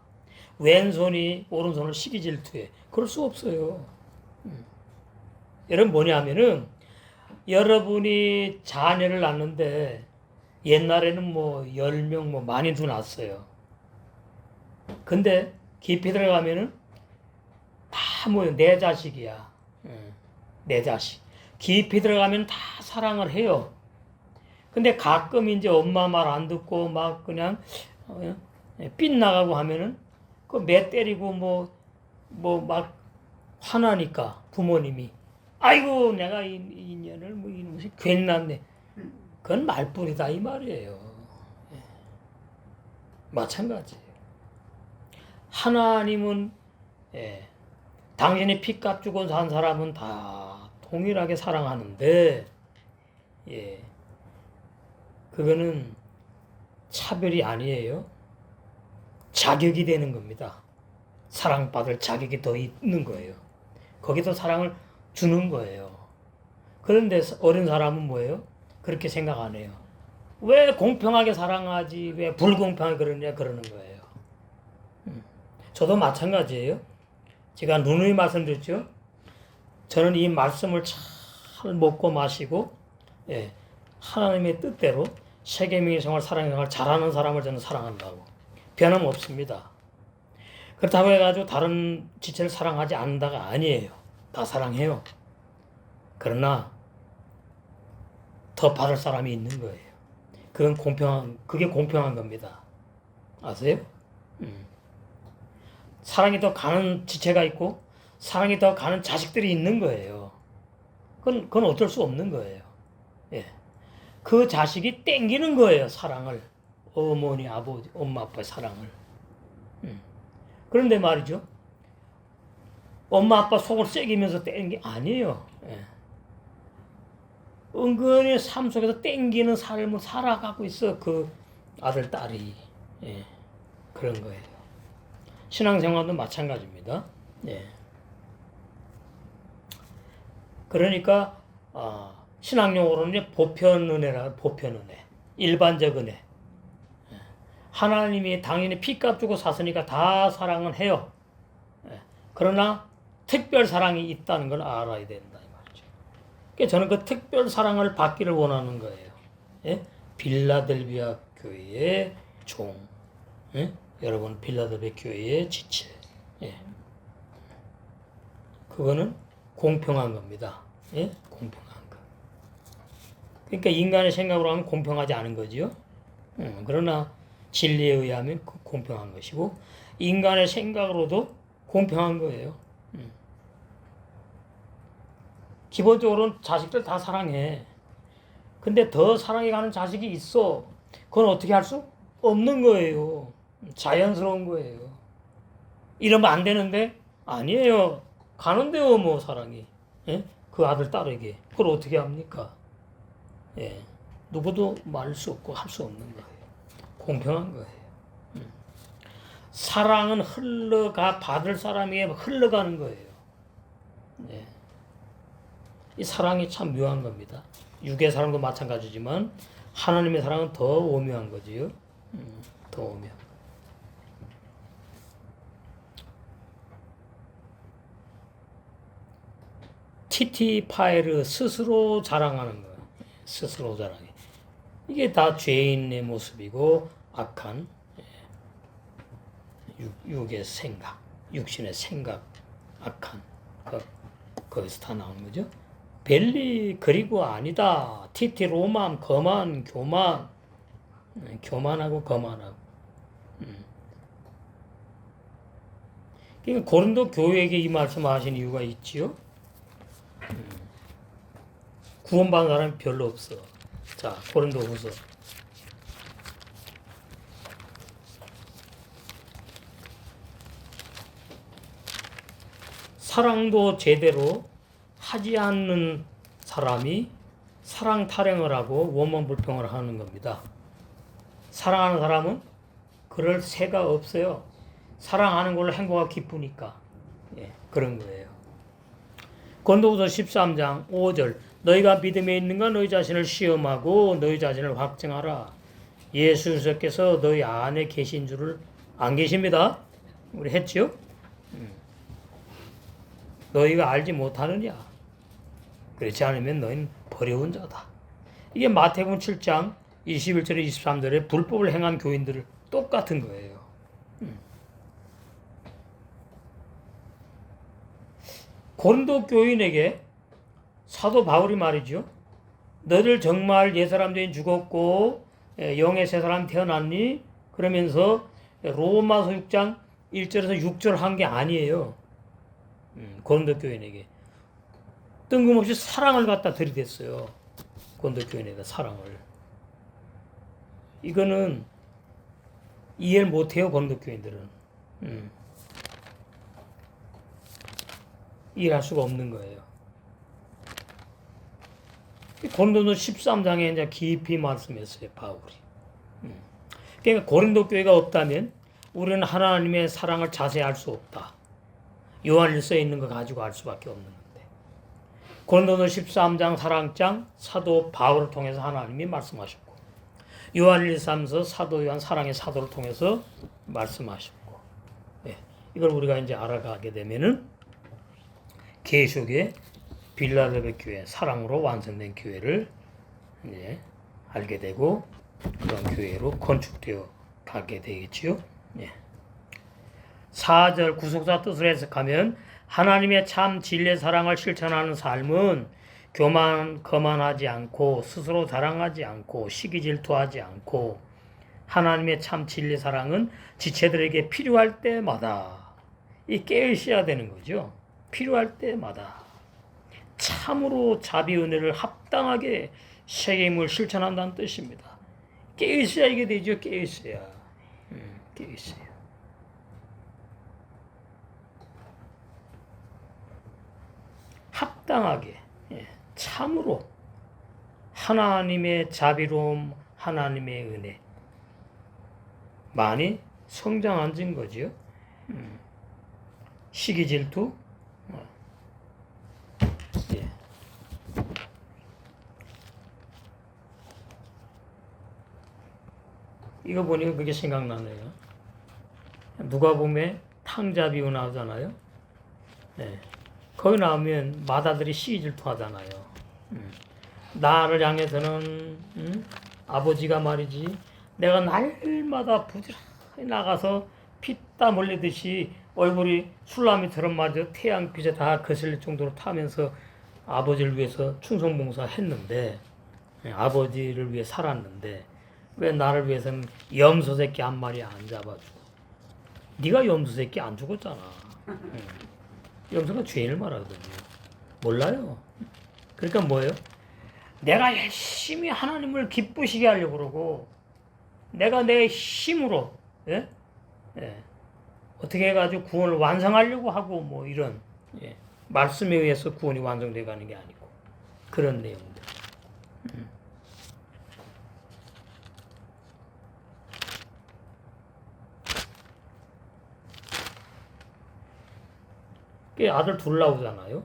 왼손이 오른손을 시기 질투해. 그럴 수 없어요. 여러분 뭐냐면은 여러분이 자녀를 낳는데 옛날에는 뭐 10명 뭐 많이도 낳았어요. 근데 깊이 들어가면은 다 뭐 내 자식이야. 내 자식. 깊이 들어가면 다 사랑을 해요. 근데 가끔 이제 엄마 말 안 듣고 막 그냥 삔나가고 하면은 그 매 때리고 뭐 막 화나니까 부모님이 아이고 내가 이 인연을 뭐 이놈이 괜히 낳네. 그건 말뿐이다 이 말이에요. 마찬가지예요. 하나님은 당신이 피값 주고 산 사람은 다 동일하게 사랑하는데, 예, 그거는 차별이 아니에요. 자격이 되는 겁니다. 사랑받을 자격이 더 있는 거예요. 거기서 사랑을 주는 거예요. 그런데 어린 사람은 뭐예요? 그렇게 생각 안 해요. 왜 공평하게 사랑하지, 왜 불공평하게 그러냐, 그러는 거예요. 저도 마찬가지예요. 제가 누누이 말씀드렸죠. 저는 이 말씀을 잘 먹고 마시고, 예, 하나님의 뜻대로 세계민의 생활, 사랑의 생활 잘하는 사람을 저는 사랑한다고. 변함없습니다. 그렇다고 해가지고 다른 지체를 사랑하지 않는다가 아니에요. 다 사랑해요. 그러나 더 받을 사람이 있는 거예요. 그게 공평한 겁니다. 아세요? 사랑이 더 가는 지체가 있고 사랑이 더 가는 자식들이 있는 거예요. 그건 어쩔 수 없는 거예요. 예. 그 자식이 땡기는 거예요, 사랑을. 어머니, 아버지, 엄마, 아빠의 사랑을. 그런데 말이죠. 엄마, 아빠 속을 새기면서 땡기는 게 아니에요. 예. 은근히 삶 속에서 땡기는 삶을 살아가고 있어, 그 아들, 딸이. 예. 그런 거예요. 신앙생활도 마찬가지입니다. 예. 그러니까, 신앙용어로는 이제 보편은혜라, 보편은혜. 일반적 은혜. 하나님이 당연히 피값 주고 샀으니까 다 사랑은 해요. 그러나 특별 사랑이 있다는 걸 알아야 된다 이 말이죠. 그러니까 저는 그 특별 사랑을 받기를 원하는 거예요. 예? 빌라델비아 교회의 종, 예? 여러분 빌라델비아 교회의 지체. 예. 그거는 공평한 겁니다. 예? 공평한 거. 그러니까 인간의 생각으로 하면 공평하지 않은 거지요. 그러나 진리에 의하면 공평한 것이고 인간의 생각으로도 공평한 거예요. 기본적으로는 자식들 다 사랑해. 근데 더 사랑해가는 자식이 있어. 그건 어떻게 할 수 없는 거예요. 자연스러운 거예요. 이러면 안 되는데 아니에요. 가는데요, 뭐 사랑이. 예? 그 아들 딸에게. 그걸 어떻게 합니까? 예. 누구도 말할 수 없고 할 수 없는 거예요. 공평한 거예요. 사랑은 받을 사람에게 흘러가는 거예요. 네. 이 사랑이 참 묘한 겁니다. 육의 사랑도 마찬가지지만 하나님의 사랑은 더 오묘한 거지요. 더 오묘한 거. 티티 파에르 스스로 자랑하는 거예요. 스스로 자랑해. 이게 다 죄인의 모습이고 악한 육의 생각, 육신의 생각, 악한 거기서 다 나오는 거죠. 벨리 그리고 아니다. 티티 로맘 거만 교만 교만하고 거만하고. 그러니까 고린도 교회에게 이 말씀하신 이유가 있지요. 구원받은 사람이 별로 없어. 자, 고린도후서 '사랑도 제대로 하지 않는 사람이 사랑 타령을 하고 원망 불평을 하는 겁니다. 사랑하는 사람은 그럴 새가 없어요. 사랑하는 걸로 행복하고 기쁘니까. 예, 그런 거예요. 고린도후서 13장 5절 너희가 믿음에 있는가 너희 자신을 시험하고 너희 자신을 확증하라. 예수 그리스도께서 너희 안에 계신 줄을 안 계십니다. 우리 했지요? 너희가 알지 못하느냐? 그렇지 않으면 너희는 버려온 자다. 이게 마태복음 7장 21절에 23절에 불법을 행한 교인들을 똑같은 거예요. 고린도 교인에게 사도 바울이 말이죠. 너희들 정말 옛사람 되인 죽었고 영의 새 사람 태어났니? 그러면서 로마서 6장 1절에서 6절 한 게 아니에요. 고린도 교인에게 뜬금없이 사랑을 갖다 들이댔어요. 고린도 교인에게 사랑을. 이거는 이해를 못해요. 고린도 교인들은. 이해할 수가 없는 거예요. 고린도서 13장에 이제 깊이 말씀했어요, 바울이. 그러니까 고린도 교회가 없다면 우리는 하나님의 사랑을 자세히 알 수 없다. 요한일서에 있는 거 가지고 알 수밖에 없는 건데. 고린도서 13장 사랑장 사도 바울을 통해서 하나님이 말씀하셨고, 요한일서에서 사도 요한 사랑의 사도를 통해서 말씀하셨고, 네. 이걸 우리가 이제 알아가게 되면은 계시록의 빌라델베 교회, 사랑으로 완성된 교회를 이제 알게 되고, 그런 교회로 건축되어 가게 되겠지요. 예. 4절 구속사 뜻을 해석하면 하나님의 참 진리의 사랑을 실천하는 삶은 거만하지 않고 스스로 자랑하지 않고 시기 질투하지 않고 하나님의 참 진리 사랑은 지체들에게 필요할 때마다 이 깨어있어야 되는 거죠. 필요할 때마다 참으로 자비 은혜를 합당하게 책임을 실천한다는 뜻입니다. 깨어있어야 이게 되죠. 깨어있어야. 깨어있어야. 합당하게, 참으로 하나님의 자비로움, 하나님의 은혜 많이 성장한 증거지요. 시기 질투, 예. 이거 보니까 그게 생각나네요. 누가복음에 탕자비유 나오잖아요. 예. 거기 나오면 마다들이 시기 질투하잖아요. 나를 향해서는 아버지가 말이지 내가 날마다 부지런히 나가서 피땀 흘리듯이 얼굴이 술라미처럼 마저 태양빛에 다 거슬릴 정도로 타면서 아버지를 위해서 충성봉사 했는데, 아버지를 위해 살았는데 왜 나를 위해서는 염소 새끼 한 마리 안 잡아주고. 네가 염소 새끼 안 죽었잖아. 염소가 죄인을 말하거든요. 몰라요. 그러니까 뭐예요? 내가 열심히 하나님을 기쁘시게 하려고 그러고 내가 내 힘으로 어떻게 해가지고 구원을 완성하려고 하고 뭐 이런 말씀에 의해서 구원이 완성되어 가는 게 아니고 그런 내용들. 아들 둘 나오잖아요.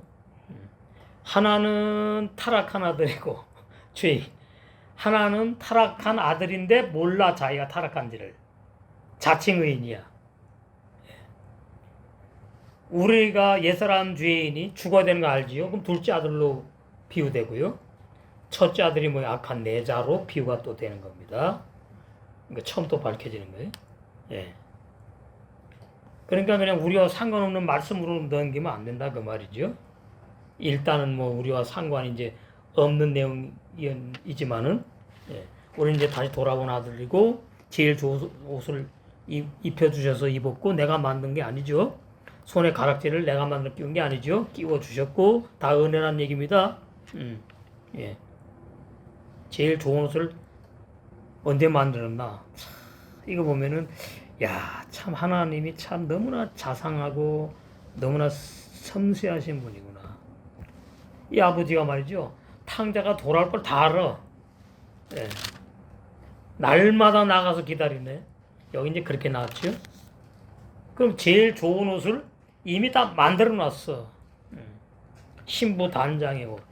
하나는 타락한 아들이고 죄인. 하나는 타락한 아들인데 몰라 자기가 타락한지를. 자칭 의인이야. 우리가 옛사람 죄인이 죽어야 되는 거 알지요? 그럼 둘째 아들로 비유되고요. 첫째 아들이 뭐 악한 내자로 비유가 또 되는 겁니다. 그러니까 처음 또 밝혀지는 거예요. 예. 그러니까 그냥 우리와 상관없는 말씀으로 넘기면 안 된다 그 말이죠. 일단은 뭐 우리와 상관이 이제 없는 내용이지만은 우리 이제 다시 돌아온 아들이고 제일 좋은 옷을 입혀주셔서 입었고 내가 만든 게 아니죠. 손에 가락지를 내가 만들어 끼운 게 아니죠. 끼워 주셨고 다 은혜란 얘기입니다. 예. 제일 좋은 옷을 언제 만들었나? 이거 보면은 야, 참 하나님이 참 너무나 자상하고 너무나 섬세하신 분이구나. 이 아버지가 말이죠. 탕자가 돌아올 걸 다 알아. 예. 날마다 나가서 기다리네. 여기 이제 그렇게 나왔죠. 그럼 제일 좋은 옷을 이미 다 만들어 놨어. 신부 단장의 옷.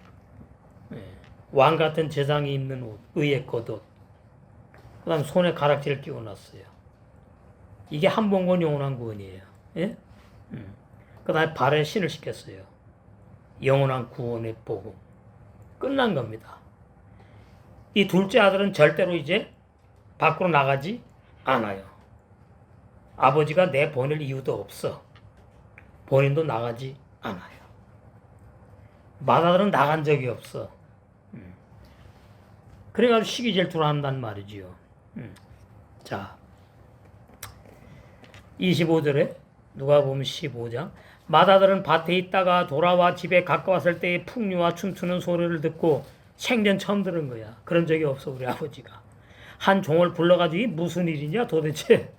왕 같은 제상이 입는 옷. 의의 겉옷. 그 다음 손에 가락지를 끼워 놨어요. 이게 한 번권 영원한 구원이에요. 예? 그 다음에 발에 신을 시켰어요. 영원한 구원의 복음. 끝난 겁니다. 이 둘째 아들은 절대로 이제 밖으로 나가지 않아요. 아버지가 내 보낼 이유도 없어. 본인도 나가지 않아요. 맏아들은 나간 적이 없어. 그래가지고 시기 질투를 한단 말이지요. 자, 25절에 누가 보면 15장 맏아들은 밭에 있다가 돌아와 집에 가까웠을 때의 풍류와 춤추는 소리를 듣고 생전 처음 들은 거야. 그런 적이 없어 우리 아버지가. 한 종을 불러가지고 이 무슨 일이냐 도대체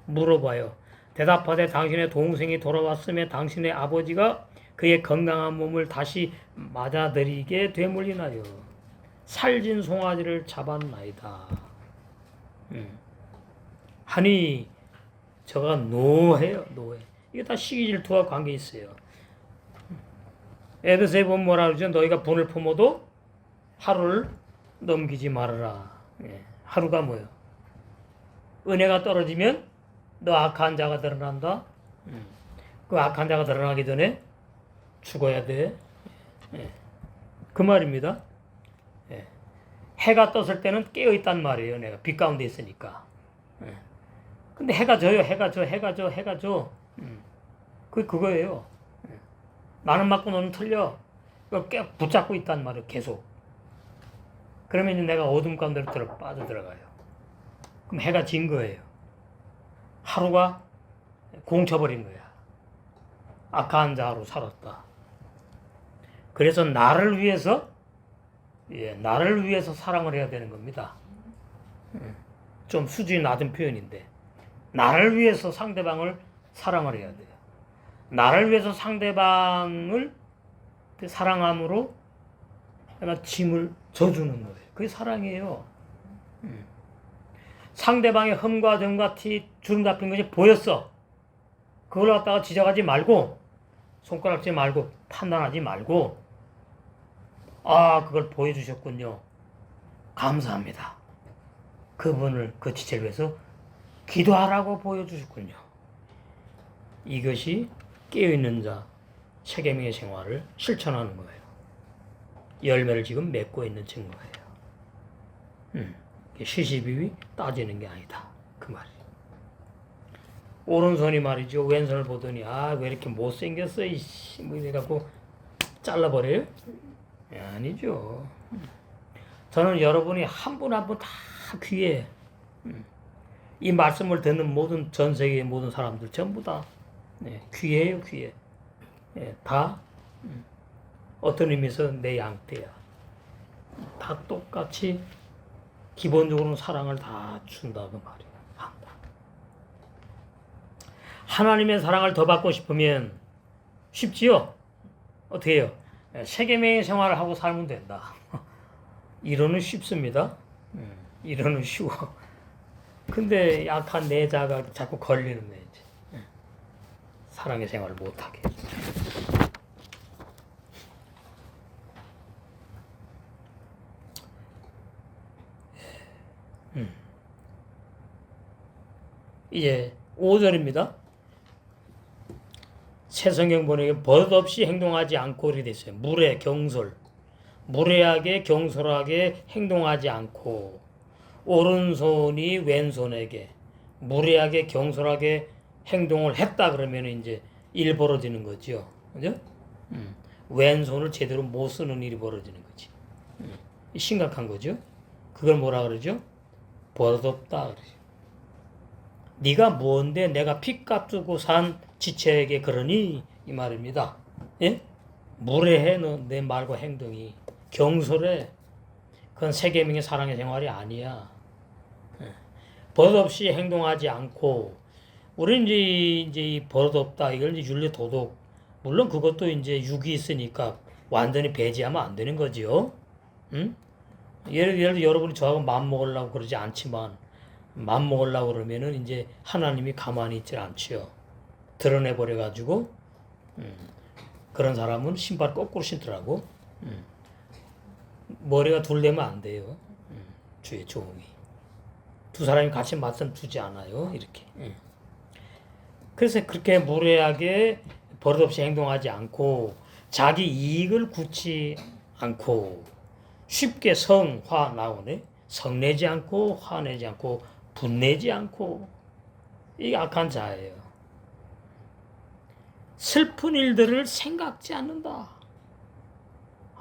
물어봐요. 대답하되 당신의 동생이 돌아왔음에 당신의 아버지가 그의 건강한 몸을 다시 맞아들이게 되물리나요. 살진 송아지를 잡았나이다. 하니 저가 노해요. 노해. 이게 다 시기 질투와 관계 있어요. 에베소에 보면 뭐라 그러죠? 너희가 분을 품어도 하루를 넘기지 말아라. 예. 하루가 뭐예요? 은혜가 떨어지면 너 악한 자가 드러난다. 그 악한 자가 드러나기 전에 죽어야 돼. 예. 그 말입니다. 예. 해가 떴을 때는 깨어있단 말이에요. 내가 빛 가운데 있으니까. 예. 근데 해가 져요. 해가 져. 그거예요. 예. 나는 맞고 너는 틀려. 그걸 붙잡고 있단 말이에요. 계속. 그러면 내가 어둠 가운데로 빠져들어가요. 그럼 해가 진 거예요. 하루가 공쳐버린 거야. 악한 자로 살았다. 그래서 나를 위해서 사랑을 해야 되는 겁니다. 좀 수준이 낮은 표현인데 나를 위해서 상대방을 사랑을 해야 돼요. 나를 위해서 상대방을 사랑함으로 내가 짐을 져주는 거예요. 그게 사랑이에요. 상대방의 흠과 점과 티, 주름 잡힌 것이 보였어. 그걸 갖다가 지적하지 말고 손가락질 말고 판단하지 말고 그걸 보여주셨군요. 감사합니다. 그분을 그 지체를 위해서 기도하라고 보여주셨군요. 이것이 깨어있는 자 세계명의 생활을 실천하는 거예요. 열매를 지금 맺고 있는 증거예요. 시시비비 따지는 게 아니다. 그 말이에요. 오른손이 말이죠. 왼손을 보더니 왜 이렇게 못생겼어 이씨 뭐 이래갖고 잘라버려요? 아니죠. 저는 여러분이 한 분 한 분 다 귀해. 이 말씀을 듣는 모든 전 세계의 모든 사람들 전부 다 귀해요, 귀해. 다 어떤 의미에서 내 양떼야. 다 똑같이 기본적으로는 사랑을 다 준다 그 말이야. 하나님의 사랑을 더 받고 싶으면 쉽지요? 어떻게 해요? 세계명의 생활을 하고 살면 된다. 이론은 쉽습니다. 이론은 쉬워. 근데 약한 내 자가 자꾸 걸리는 거예요. 사랑의 생활을 못하게. 이제 5절입니다. 새 성경 번역에 버릇없이 행동하지 않고 이렇게 됐어요. 무례하게 경솔하게 행동하지 않고 오른손이 왼손에게 무례하게 경솔하게 행동을 했다 그러면 이제 일 벌어지는 거죠. 그죠? 왼손을 제대로 못 쓰는 일이 벌어지는 거지. 심각한 거죠. 그걸 뭐라 그러죠? 버릇없다 그러죠. 네가 뭔데 내가 핏값 주고 산 지체에게 그러니 이 말입니다. 예? 무례해 너 내 말과 행동이 경솔해. 그건 세계명의 사랑의 생활이 아니야. 버릇없이 행동하지 않고 우리는 이제 이 버릇없다 이걸 이제 윤리 도덕 물론 그것도 이제 육이 있으니까 완전히 배제하면 안 되는 거지요. 응? 예를 들어 여러분이 저하고 맘 먹으려고 그러지 않지만 맘 먹으려고 그러면은 이제 하나님이 가만히 있질 않지요. 드러내 버려 가지고 그런 사람은 신발 거꾸로 신더라고. 머리가 둘 되면 안 돼요. 주의 종이 두 사람이 같이 맞선 두지 않아요. 이렇게. 그래서 그렇게 무례하게 버릇없이 행동하지 않고 자기 이익을 굳지 않고 쉽게 화 나오네. 성내지 않고 화내지 않고 분내지 않고 이게 악한 자예요. 슬픈 일들을 생각지 않는다.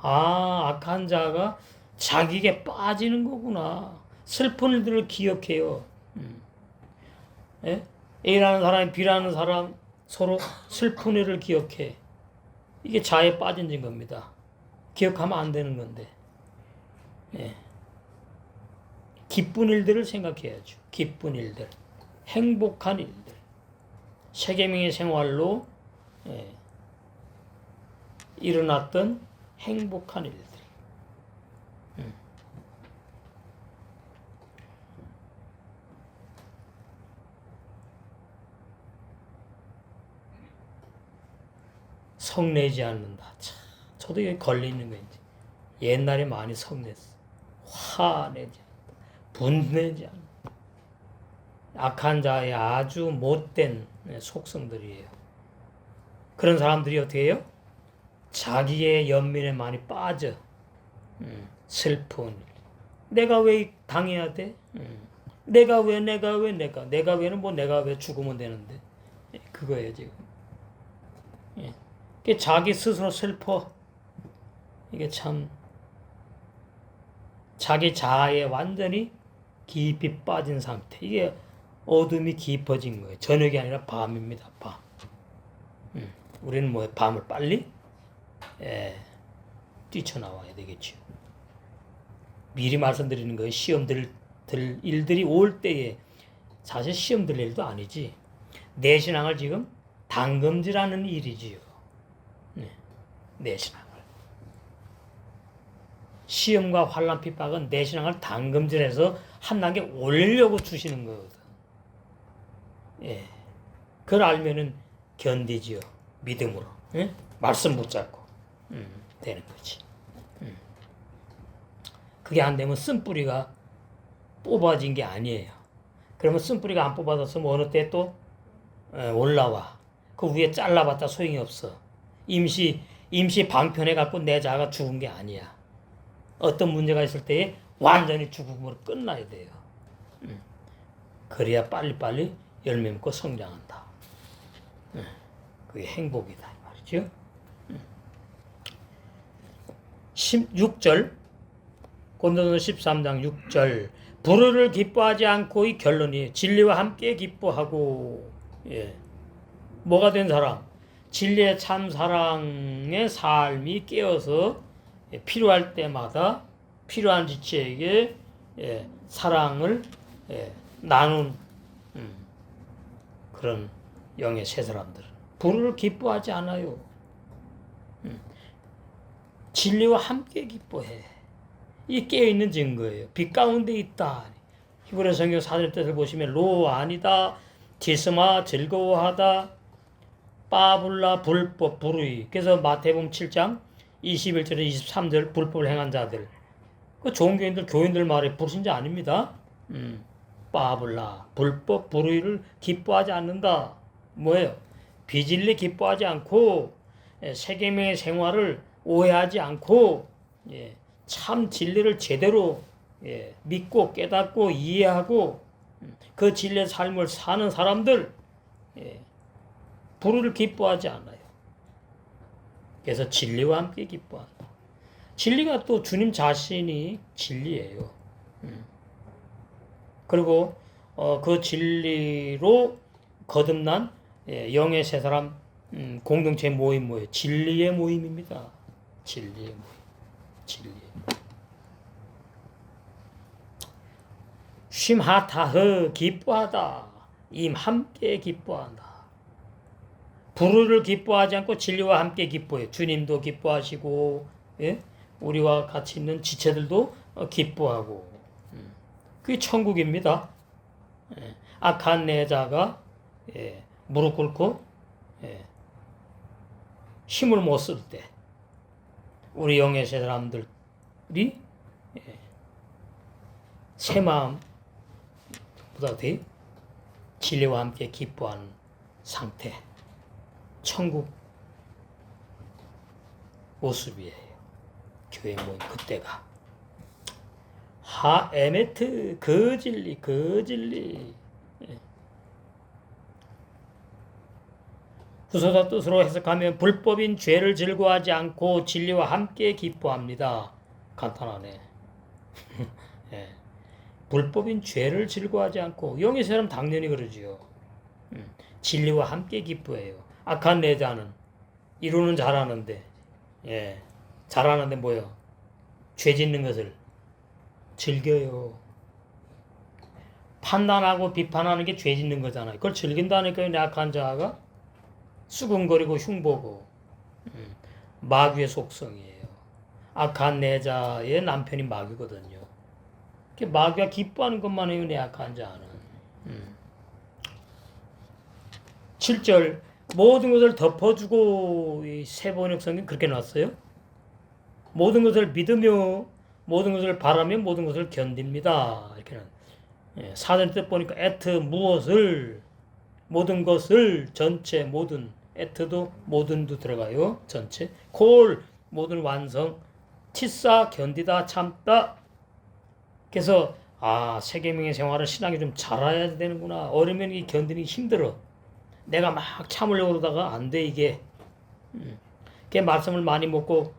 악한 자가 자기에게 빠지는 거구나. 슬픈 일들을 기억해요. 예? A라는 사람이 B라는 사람 서로 슬픈 일을 기억해. 이게 자에 빠진 겁니다. 기억하면 안 되는 건데. 예. 기쁜 일들을 생각해야죠. 기쁜 일들. 행복한 일들. 세계명의 생활로 일어났던 행복한 일들. 성내지 않는다. 참, 저도 여기 걸리는 거지. 옛날에 많이 성냈어. 화내지 않는다. 분내지 않는다. 악한 자의 아주 못된 속성들이에요. 그런 사람들이 어떻게 해요? 자기의 연민에 많이 빠져. 슬픈. 내가 왜 당해야 돼? 내가 왜는 뭐 내가 왜 죽으면 되는데. 그거예요, 지금. 예. 자기 스스로 슬퍼. 이게 참, 자기 자아에 완전히 깊이 빠진 상태. 이게 어둠이 깊어진 거예요. 저녁이 아니라 밤입니다, 밤. 우리는 뭐 밤을 빨리 뛰쳐나와야 되겠죠. 미리 말씀드리는 거예요. 시험 들 일들이 올 때에 사실 시험 들 일도 아니지. 내 신앙을 지금 담금질하는 일이지요. 내 신앙을. 시험과 환난 핍박은 내 신앙을 담금질해서 한 단계 올리려고 주시는 거거든. 예. 그걸 알면은 견디지요. 믿음으로. 예? 말씀 붙잡고. 되는 거지. 그게 안 되면 쓴뿌리가 뽑아진 게 아니에요. 그러면 쓴뿌리가 안 뽑아져서 어느 때 또 올라와. 그 위에 잘라봤자 소용이 없어. 임시 방편해갖고 내 자아가 죽은 게 아니야. 어떤 문제가 있을 때에 완전히 죽음으로 끝나야 돼요. 그래야 빨리빨리 열매 맺고 성장한다. 그게 행복이다. 말이죠. 16절, 고린도전서 13장 6절, 불의를 기뻐하지 않고 이 결론이 진리와 함께 기뻐하고, 예. 뭐가 된 사람? 진리의 참 사랑의 삶이 깨어서 필요할 때마다 필요한 지체에게 사랑을 나눈 그런 영의 새 사람들. 불의를 기뻐하지 않아요. 진리와 함께 기뻐해. 이 깨어있는 증거예요. 빛 가운데 있다. 히브리 성경 4절 뜻을 보시면 로 아니다, 디스마 즐거워하다, 빠불라 불법 불의. 그래서 마태복음 7장 21절에 23절 불법을 행한 자들. 그 종교인들 교인들 말에 불신자 아닙니다. 빠불라 불법 불의를 기뻐하지 않는다. 뭐예요? 비진리 기뻐하지 않고 세계명의 생활을 오해하지 않고 참 진리를 제대로 믿고 깨닫고 이해하고 그 진리의 삶을 사는 사람들 불의를 기뻐하지 않아요. 그래서 진리와 함께 기뻐한다. 진리가 또 주님 자신이 진리예요. 그리고 그 진리로 거듭난 영의 세 사람 공동체 모임 뭐예요? 진리의 모임입니다. 진리의 모임. 진리의 모임. 쉼하타흐 기뻐하다. 임 함께 기뻐한다. 불의를 기뻐하지 않고 진리와 함께 기뻐해요. 주님도 기뻐하시고 우리와 같이 있는 지체들도 기뻐하고 그게 천국입니다. 악한 내 자가 무릎 꿇고 힘을 못 쓸 때 우리 영의 새 사람들이 새 마음보다 더 진리와 함께 기뻐하는 상태, 천국 모습이에요. 교회 모임 그때가 에메트 그 진리 후소자 뜻으로 해석하면 불법인 죄를 즐거워하지 않고 진리와 함께 기뻐합니다. 간단하네. 예. 불법인 죄를 즐거워하지 않고 영의 사람 당연히 그러지요. 진리와 함께 기뻐해요. 악한 내 자는 이루는 잘하는데 잘하는데 뭐요? 죄 짓는 것을 즐겨요. 판단하고 비판하는 게 죄 짓는 거잖아요. 그걸 즐긴다니까요. 내 악한 자가 수근거리고 흉보고 마귀의 속성이에요. 악한 내 자의 남편이 마귀거든요. 마귀가 기뻐하는 것만 해요. 내 악한 자는. 7절 모든 것을 덮어주고 이 세번역 성경 그렇게 놨어요. 모든 것을 믿으며 모든 것을 바라며 모든 것을 견딥니다. 이렇게는 4절 뜻 보니까 at 무엇을 모든 것을 전체 모든 at도 모든도 들어가요. 전체 콜 모든 완성 티싸 견디다 참다. 그래서 세계명의 생활을 신앙이 좀 잘해야 되는구나. 어려면 이 견디는 힘들어. 내가 막 참으려고 그러다가 안 돼 이게. 그 말씀을 많이 먹고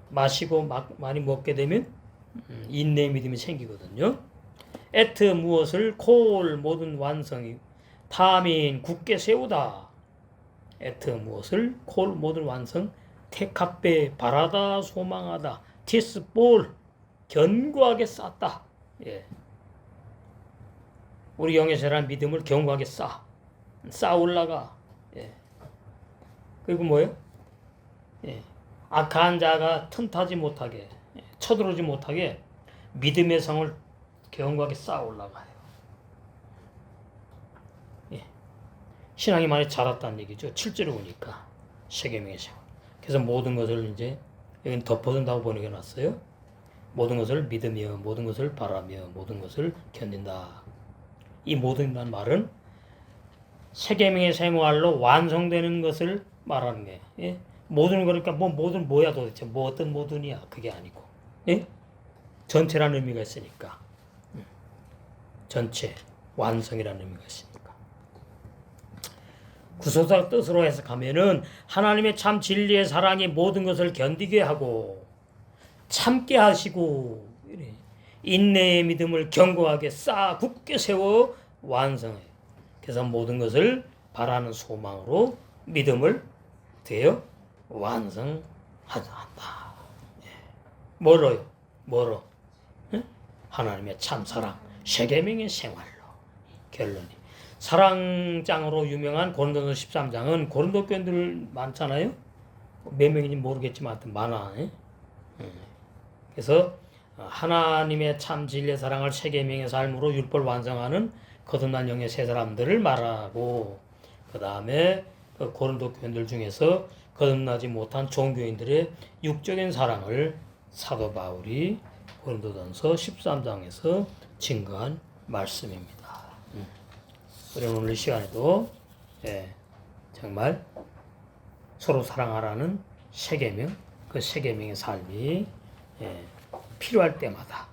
마시고 많이 먹게 되면 인내 믿음이 생기거든요. at 무엇을 콜 모든 완성이 타민 굳게 세우다. at 무엇을 콜 모든 완성 테카페 바라다 소망하다 티스볼 견고하게 쌓다. 예. 우리 영예세란 믿음을 견고하게 쌓아 올라가. 예. 그리고 뭐예요? 예. 악한 자가 틈타지 못하게 쳐들어오지 못하게 믿음의 성을 견고하게 쌓아 올라가요. 예. 신앙이 많이 자랐다는 얘기죠. 7절에 보니까 세계명의 생활. 그래서 모든 것을 이제 여기는 덮어준다고 번역해놨어요. 모든 것을 믿으며 모든 것을 바라며 모든 것을 견딘다. 이 모든이라는 말은 세계명의 생활로 완성되는 것을 말하는 거예요. 예? 모든 거니까 모든 뭐야 도대체 어떤 모든이야 그게 아니고 예? 전체라는 의미가 있으니까 전체 완성이라는 의미가 있으니까 구소사 뜻으로 해석하면은 하나님의 참 진리의 사랑이 모든 것을 견디게 하고 참게 하시고 인내의 믿음을 견고하게 쌓아 굳게 세워 완성해요. 그래서 모든 것을 바라는 소망으로 믿음을 되어 완성한다. 뭐로요? 하나님의 참 사랑, 세계명의 생활로. 결론이 사랑장으로 유명한 고린도서 13장은 고린도 교인들 많잖아요. 몇 명인지 모르겠지만 하여튼 많아. 그래서 하나님의 참 진리의 사랑을 세계명의 삶으로 율법을 완성하는 거듭난 영의 세 사람들을 말하고 그 다음에 그 고린도 교인들 중에서 거듭나지 못한 종교인들의 육적인 사랑을 사도 바울이 고린도전서 13장에서 증거한 말씀입니다. 우리는 오늘 시간에도 정말 서로 사랑하라는 세계명, 그 세계명의 삶이 필요할 때마다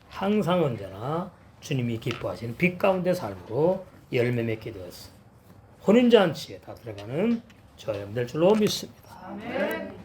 항상 언제나 주님이 기뻐하시는 빛 가운데 삶으로 열매 맺게 되었습니다. 혼인잔치에 다 들어가는 저 여러분들 줄로 믿습니다. 아멘.